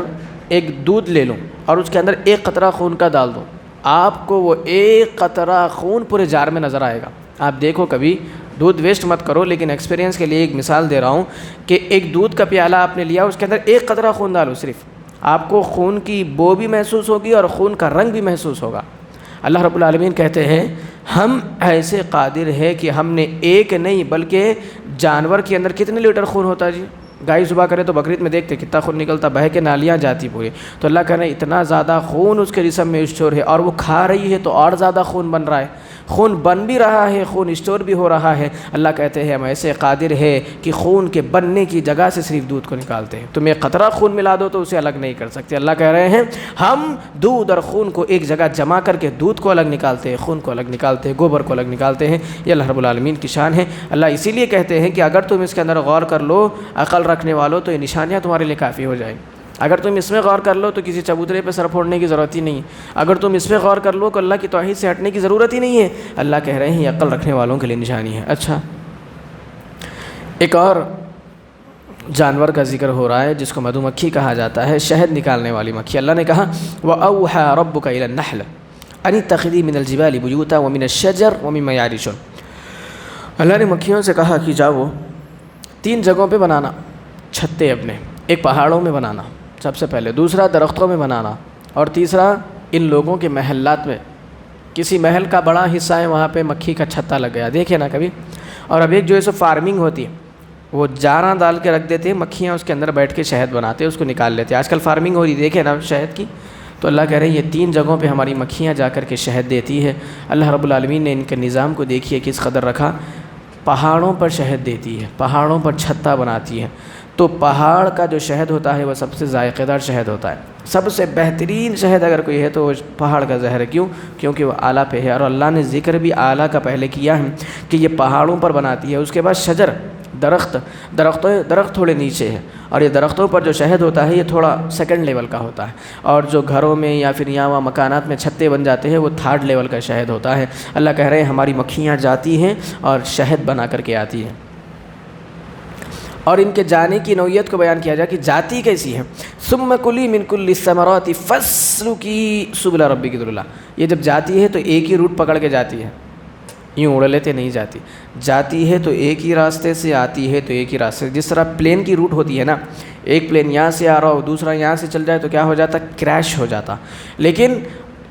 ایک دودھ لے لوں اور اس کے اندر ایک قطرہ خون کا ڈال دوں، آپ کو وہ ایک قطرہ خون پورے جار میں نظر آئے گا۔ آپ دیکھو کبھی، دودھ ویسٹ مت کرو، لیکن ایکسپیرینس کے لیے ایک مثال دے رہا ہوں کہ ایک دودھ کا پیالہ آپ نے لیا، اس کے اندر ایک قطرہ خون ڈالو صرف، آپ کو خون کی بو بھی محسوس ہوگی اور خون کا رنگ بھی محسوس ہوگا۔ اللہ رب العالمین کہتے ہیں ہم ایسے قادر ہیں کہ ہم نے ایک نہیں بلکہ جانور کے اندر کتنے لیٹر خون ہوتا ہے جی؟ گائے ذبح کرے تو بقرعید میں دیکھتے کتنا خون نکلتا، بہہ کے نالیاں جاتی پورے، تو اللہ کہہ رہے ہیں اتنا زیادہ خون اس کے جسم میں اسٹور ہے، اور وہ کھا رہی ہے تو اور زیادہ خون بن رہا ہے، خون بن بھی رہا ہے، خون اسٹور بھی ہو رہا ہے۔ اللہ کہتے ہیں ہم ایسے قادر ہے کہ خون کے بننے کی جگہ سے صرف دودھ کو نکالتے ہیں، تم ایک قطرہ خون ملا دو تو اسے الگ نہیں کر سکتے۔ اللہ کہہ رہے ہیں ہم دودھ اور خون کو ایک جگہ جمع کر کے دودھ کو الگ نکالتے ہیں، خون کو الگ نکالتے ہیں، گوبر کو الگ نکالتے ہیں۔ یہ اللہ رب العالمین کی شان ہے۔ اللہ اسی لیے کہتے ہیں کہ اگر تم اس کے اندر غور کر لو عقل رکھنے والو تو یہ نشانیاں تمہارے لیے کافی ہو جائیں۔ اگر تم اس میں غور کر لو تو کسی چبوترے پہ سر پھوڑنے کی ضرورت ہی نہیں ہے، اگر تم اس میں غور کر لو کہ اللہ کی توحید سے ہٹنے کی ضرورت ہی نہیں ہے۔ اللہ کہہ رہے ہیں یہ عقل رکھنے والوں کے لیے نشانی ہے۔ اچھا، ایک اور جانور کا ذکر ہو رہا ہے جس کو مدھو مکھی کہا جاتا ہے، شہد نکالنے والی مکھی۔ اللہ نے کہا وَأَوْحَى رَبُّكَ إِلَى النَّحْلِ أَنِ اتَّخِذِي مِنَ الْجِبَالِ بُيُوتًا وَمِنَ الشَّجَرِ وَمِمَّا يَعْرِشُونَ۔ اللہ نے مکھیوں سے کہا کہ جاؤ 3 جگہوں پہ بنانا چھتے اپنے، ایک پہاڑوں میں بنانا سب سے پہلے، دوسرا درختوں میں بنانا، اور تیسرا ان لوگوں کے محلات میں، کسی محل کا بڑا حصہ ہے وہاں پہ مکھی کا چھتا لگ گیا، دیکھے نا کبھی۔ اور اب ایک جو ہے سو فارمنگ ہوتی ہے، وہ جاراں ڈال کے رکھ دیتے ہیں، مکھیاں اس کے اندر بیٹھ کے شہد بناتے ہیں، اس کو نکال لیتے ہیں۔ آج کل فارمنگ ہو رہی دیکھے نا شہد کی، تو اللہ کہہ رہے ہیں یہ 3 جگہوں پہ ہماری مکھیاں جا کر کے شہد دیتی ہے۔ اللہ رب العالمین نے ان کے نظام کو دیکھیے کس قدر رکھا، پہاڑوں پر شہد دیتی ہے، پہاڑوں پر چھتا بناتی ہے۔ تو پہاڑ کا جو شہد ہوتا ہے وہ سب سے ذائقہ دار شہد ہوتا ہے، سب سے بہترین شہد اگر کوئی ہے تو وہ پہاڑ کا زہر ہے۔ کیوں؟ کیونکہ وہ اعلیٰ پہ ہے، اور اللہ نے ذکر بھی اعلیٰ کا پہلے کیا ہے کہ یہ پہاڑوں پر بناتی ہے۔ اس کے بعد شجر، درخت تھوڑے نیچے ہے، اور یہ درختوں پر جو شہد ہوتا ہے یہ تھوڑا سیکنڈ لیول کا ہوتا ہے، اور جو گھروں میں یا پھر یہاں مکانات میں چھتے بن جاتے ہیں وہ 3rd لیول کا شہد ہوتا ہے۔ اللہ کہہ رہے ہیں ہماری مکھیاں جاتی ہیں اور شہد بنا کر کے آتی ہیں۔ اور ان کے جانے کی نوعیت کو بیان کیا جائے کہ جاتی کیسی ہے، ثم کلی من کل الثمرات فاسلکی سبل ربک ذللا۔ یہ جب جاتی ہے تو ایک ہی روٹ پکڑ کے جاتی ہے، یوں اڑ لیتے نہیں جاتی، جاتی ہے تو ایک ہی راستے سے، آتی ہے تو ایک ہی راستے سے۔ جس طرح پلین کی روٹ ہوتی ہے نا، ایک پلین یہاں سے آ رہا ہو دوسرا یہاں سے چل جائے تو کیا ہو جاتا، کریش ہو جاتا۔ لیکن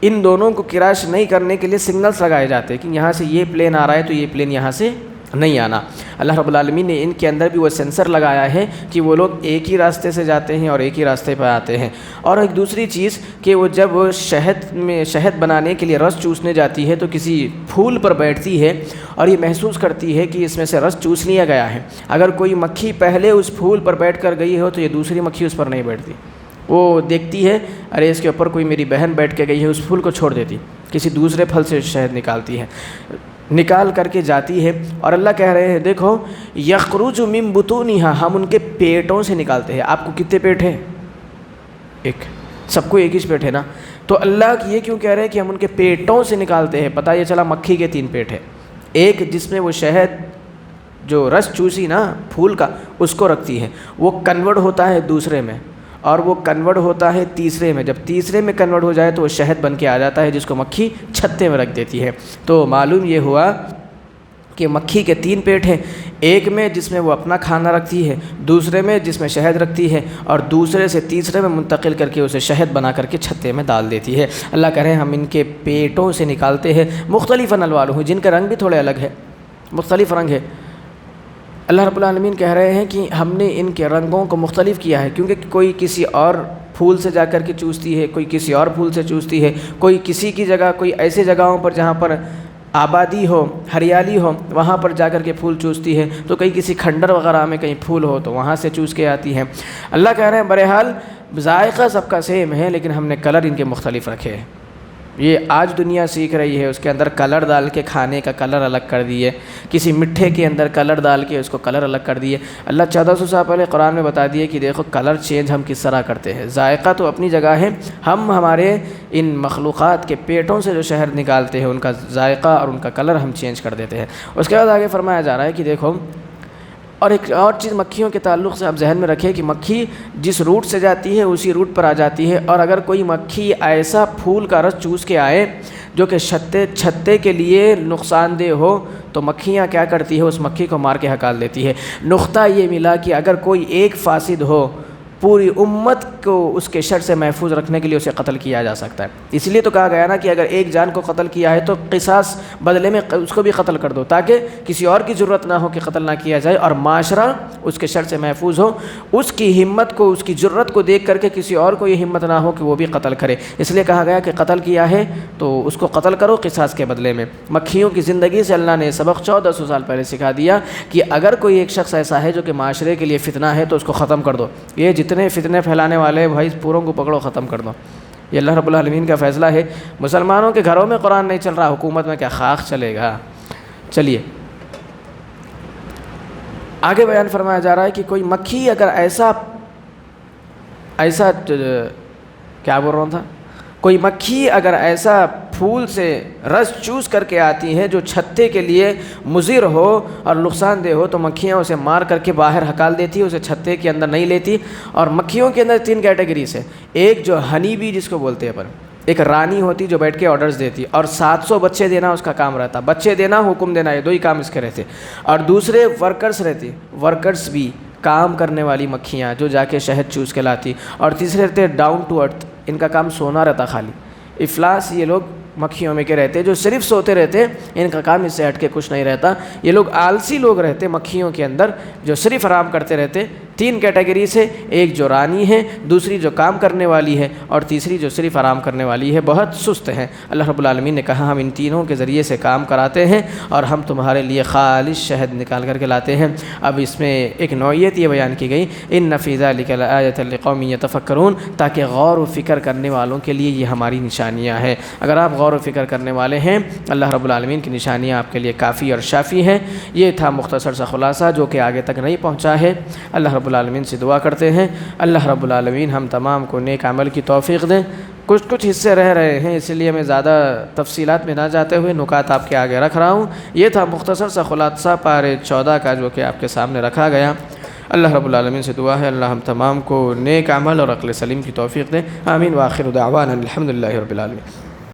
ان دونوں کو کریش نہیں کرنے کے لیے سگنلز لگائے جاتے ہیں کہ یہاں سے یہ پلین آ رہا ہے تو یہ پلین یہاں سے نہیں آنا۔ اللہ رب العالمین نے ان کے اندر بھی وہ سینسر لگایا ہے کہ وہ لوگ ایک ہی راستے سے جاتے ہیں اور ایک ہی راستے پہ آتے ہیں۔ اور ایک دوسری چیز کہ وہ جب شہد بنانے کے لیے رس چوسنے جاتی ہے تو کسی پھول پر بیٹھتی ہے اور یہ محسوس کرتی ہے کہ اس میں سے رس چوس لیا گیا ہے۔ اگر کوئی مکھی پہلے اس پھول پر بیٹھ کر گئی ہو تو یہ دوسری مکھی اس پر نہیں بیٹھتی، وہ دیکھتی ہے ارے اس کے اوپر کوئی میری بہن بیٹھ کے گئی ہے، اس پھول کو چھوڑ دیتی، کسی دوسرے پھل سے شہد نکالتی ہے، نکال کر کے جاتی ہے۔ اور اللہ کہہ رہے ہیں دیکھو یخرج من بطونہا، ہم ان کے پیٹوں سے نکالتے ہیں۔ آپ کو کتنے پیٹ ہیں؟ ایک، سب کو ایک ہی پیٹ ہے نا، تو اللہ یہ کیوں کہہ رہے ہیں کہ ہم ان کے پیٹوں سے نکالتے ہیں؟ پتہ یہ چلا مکھی کے 3 پیٹ ہے، ایک جس میں وہ شہد جو رس چوسی نا پھول کا اس کو رکھتی ہے، وہ کنورٹ ہوتا ہے دوسرے میں، اور وہ کنورٹ ہوتا ہے تیسرے میں۔ جب تیسرے میں کنورٹ ہو جائے تو وہ شہد بن کے آ جاتا ہے جس کو مکھی چھتے میں رکھ دیتی ہے۔ تو معلوم یہ ہوا کہ مکھی کے 3 پیٹ ہیں، ایک میں جس میں وہ اپنا کھانا رکھتی ہے، دوسرے میں جس میں شہد رکھتی ہے، اور دوسرے سے تیسرے میں منتقل کر کے اسے شہد بنا کر کے چھتے میں ڈال دیتی ہے۔ اللہ کہہ رہے ہیں ہم ان کے پیٹوں سے نکالتے ہیں مختلف الوانہ، جن کا رنگ بھی تھوڑے الگ ہے، مختلف رنگ ہے۔ اللہ رب العالمین کہہ رہے ہیں کہ ہم نے ان کے رنگوں کو مختلف کیا ہے، کیونکہ کوئی کسی اور پھول سے جا کر کے چوستی ہے، کوئی کسی اور پھول سے چوستی ہے، کوئی کسی کی جگہ، کوئی ایسے جگہوں پر جہاں پر آبادی ہو، ہریالی ہو، وہاں پر جا کر کے پھول چوستی ہے، تو کہیں کسی کھنڈر وغیرہ میں کہیں پھول ہو تو وہاں سے چوس کے آتی ہے۔ اللہ کہہ رہے ہیں بہرحال ذائقہ سب کا سیم ہے، لیکن ہم نے کلر ان کے مختلف رکھے ہیں۔ یہ آج دنیا سیکھ رہی ہے، اس کے اندر کلر ڈال کے کھانے کا کلر الگ کر دیے، کسی مٹھے کے اندر کلر ڈال کے اس کو کلر الگ کر دیے۔ اللہ 1400 سال پہلے قرآن میں بتا دیے کہ دیکھو کلر چینج ہم کس طرح کرتے ہیں، ذائقہ تو اپنی جگہ ہے، ہم ہمارے ان مخلوقات کے پیٹوں سے جو شہد نکالتے ہیں ان کا ذائقہ اور ان کا کلر ہم چینج کر دیتے ہیں۔ اس کے بعد آگے فرمایا جا رہا ہے کہ دیکھو، اور ایک اور چیز مکھیوں کے تعلق سے آپ ذہن میں رکھیں کہ مکھی جس روٹ سے جاتی ہے اسی روٹ پر آ جاتی ہے، اور اگر کوئی مکھی ایسا پھول کا رس چوس کے آئے جو کہ چھتے کے لیے نقصان دہ ہو تو مکھیاں کیا کرتی ہے، اس مکھی کو مار کے ہکال دیتی ہے۔ نقطہ یہ ملا کہ اگر کوئی ایک فاسد ہو، پوری امت کو اس کے شر سے محفوظ رکھنے کے لیے اسے قتل کیا جا سکتا ہے۔ اس لیے تو کہا گیا نا کہ اگر ایک جان کو قتل کیا ہے تو قصاص بدلے میں اس کو بھی قتل کر دو، تاکہ کسی اور کی ضرورت نہ ہو کہ قتل نہ کیا جائے، اور معاشرہ اس کے شر سے محفوظ ہو۔ اس کی ہمت کو، اس کی جرت کو دیکھ کر کے کسی اور کو یہ ہمت نہ ہو کہ وہ بھی قتل کرے، اس لیے کہا گیا کہ قتل کیا ہے تو اس کو قتل کرو قصاص کے بدلے میں۔ مکھیوں کی زندگی سے اللہ نے سبق 1400 سال پہلے سکھا دیا کہ اگر کوئی ایک شخص ایسا ہے جو کہ معاشرے کے لیے فتنہ ہے تو اس کو ختم کر دو۔ یہ جتنے فتنے پھیلانے والے بھائی پوروں کو پکڑو، ختم کر دو۔ یہ اللہ رب العالمین کا فیصلہ ہے۔ مسلمانوں کے گھروں میں قرآن نہیں چل رہا، حکومت میں کیا خاک چلے گا۔ چلیے آگے بیان فرمایا جا رہا ہے کہ کوئی مکھی اگر ایسا کیا بول رہا تھا، کوئی مکھی اگر ایسا پھول سے رس چوس کر کے آتی ہے جو چھتے کے لیے مضر ہو اور نقصان دہ ہو تو مکھیاں اسے مار کر کے باہر ہکال دیتی ہے، اسے چھتے کے اندر نہیں لیتی۔ اور مکھیوں کے اندر 3 کیٹیگریز ہے، ایک جو ہنی بی جس کو بولتے ہیں ایک رانی ہوتی جو بیٹھ کے آرڈرز دیتی اور 700 بچے دینا اس کا کام رہتا، بچے دینا حکم دینا، یہ 2 ہی کام اس کے رہتے۔ اور دوسرے ورکرز رہتے، ورکرز بھی کام کرنے والی مکھیاں جو جا کے شہد چوس کے لاتی۔ اور تیسرے رہتے ڈاؤن ٹو ارتھ، ان کا کام سونا رہتا خالی۔ افلاس یہ لوگ مکھیوں میں کے رہتے جو صرف سوتے رہتے، ان کا کام اس سے ہٹ کے کچھ نہیں رہتا۔ یہ لوگ آلسی لوگ رہتے مکھیوں کے اندر جو صرف آرام کرتے رہتے۔ 3 کیٹیگری سے، ایک جو رانی ہے، دوسری جو کام کرنے والی ہے، اور تیسری جو صرف آرام کرنے والی ہے، بہت سست ہے۔ اللہ رب العالمین نے کہا ہم ان تینوں کے ذریعے سے کام کراتے ہیں اور ہم تمہارے لیے خالص شہد نکال کر کے لاتے ہیں۔ اب اس میں ایک نوعیت یہ بیان کی گئی، ان فی ذلک لآیۃ لقوم یتفکرون، تاکہ غور و فکر کرنے والوں کے لیے یہ ہماری نشانیاں ہیں۔ اگر آپ غور و فکر کرنے والے ہیں، اللہ رب العالمین کی نشانیاں آپ کے لیے کافی اور شافی ہیں۔ یہ تھا مختصر سا خلاصہ جو کہ آگے تک نہیں پہنچا ہے۔ اللہ رب العالمین سے دعا کرتے ہیں اللہ رب العالمین ہم تمام کو نیک عمل کی توفیق دیں۔ کچھ حصے رہ رہے ہیں، اس لیے میں زیادہ تفصیلات میں نہ جاتے ہوئے نکات آپ کے آگے رکھ رہا ہوں۔ یہ تھا مختصر سا خلاصہ پارے 14 کا جو کہ آپ کے سامنے رکھا گیا۔ اللہ رب العالمین سے دعا ہے اللہ ہم تمام کو نیک عمل اور عقل سلیم کی توفیق دیں۔ آمین۔ وآخر دعوانا الحمدللہ رب العالمین۔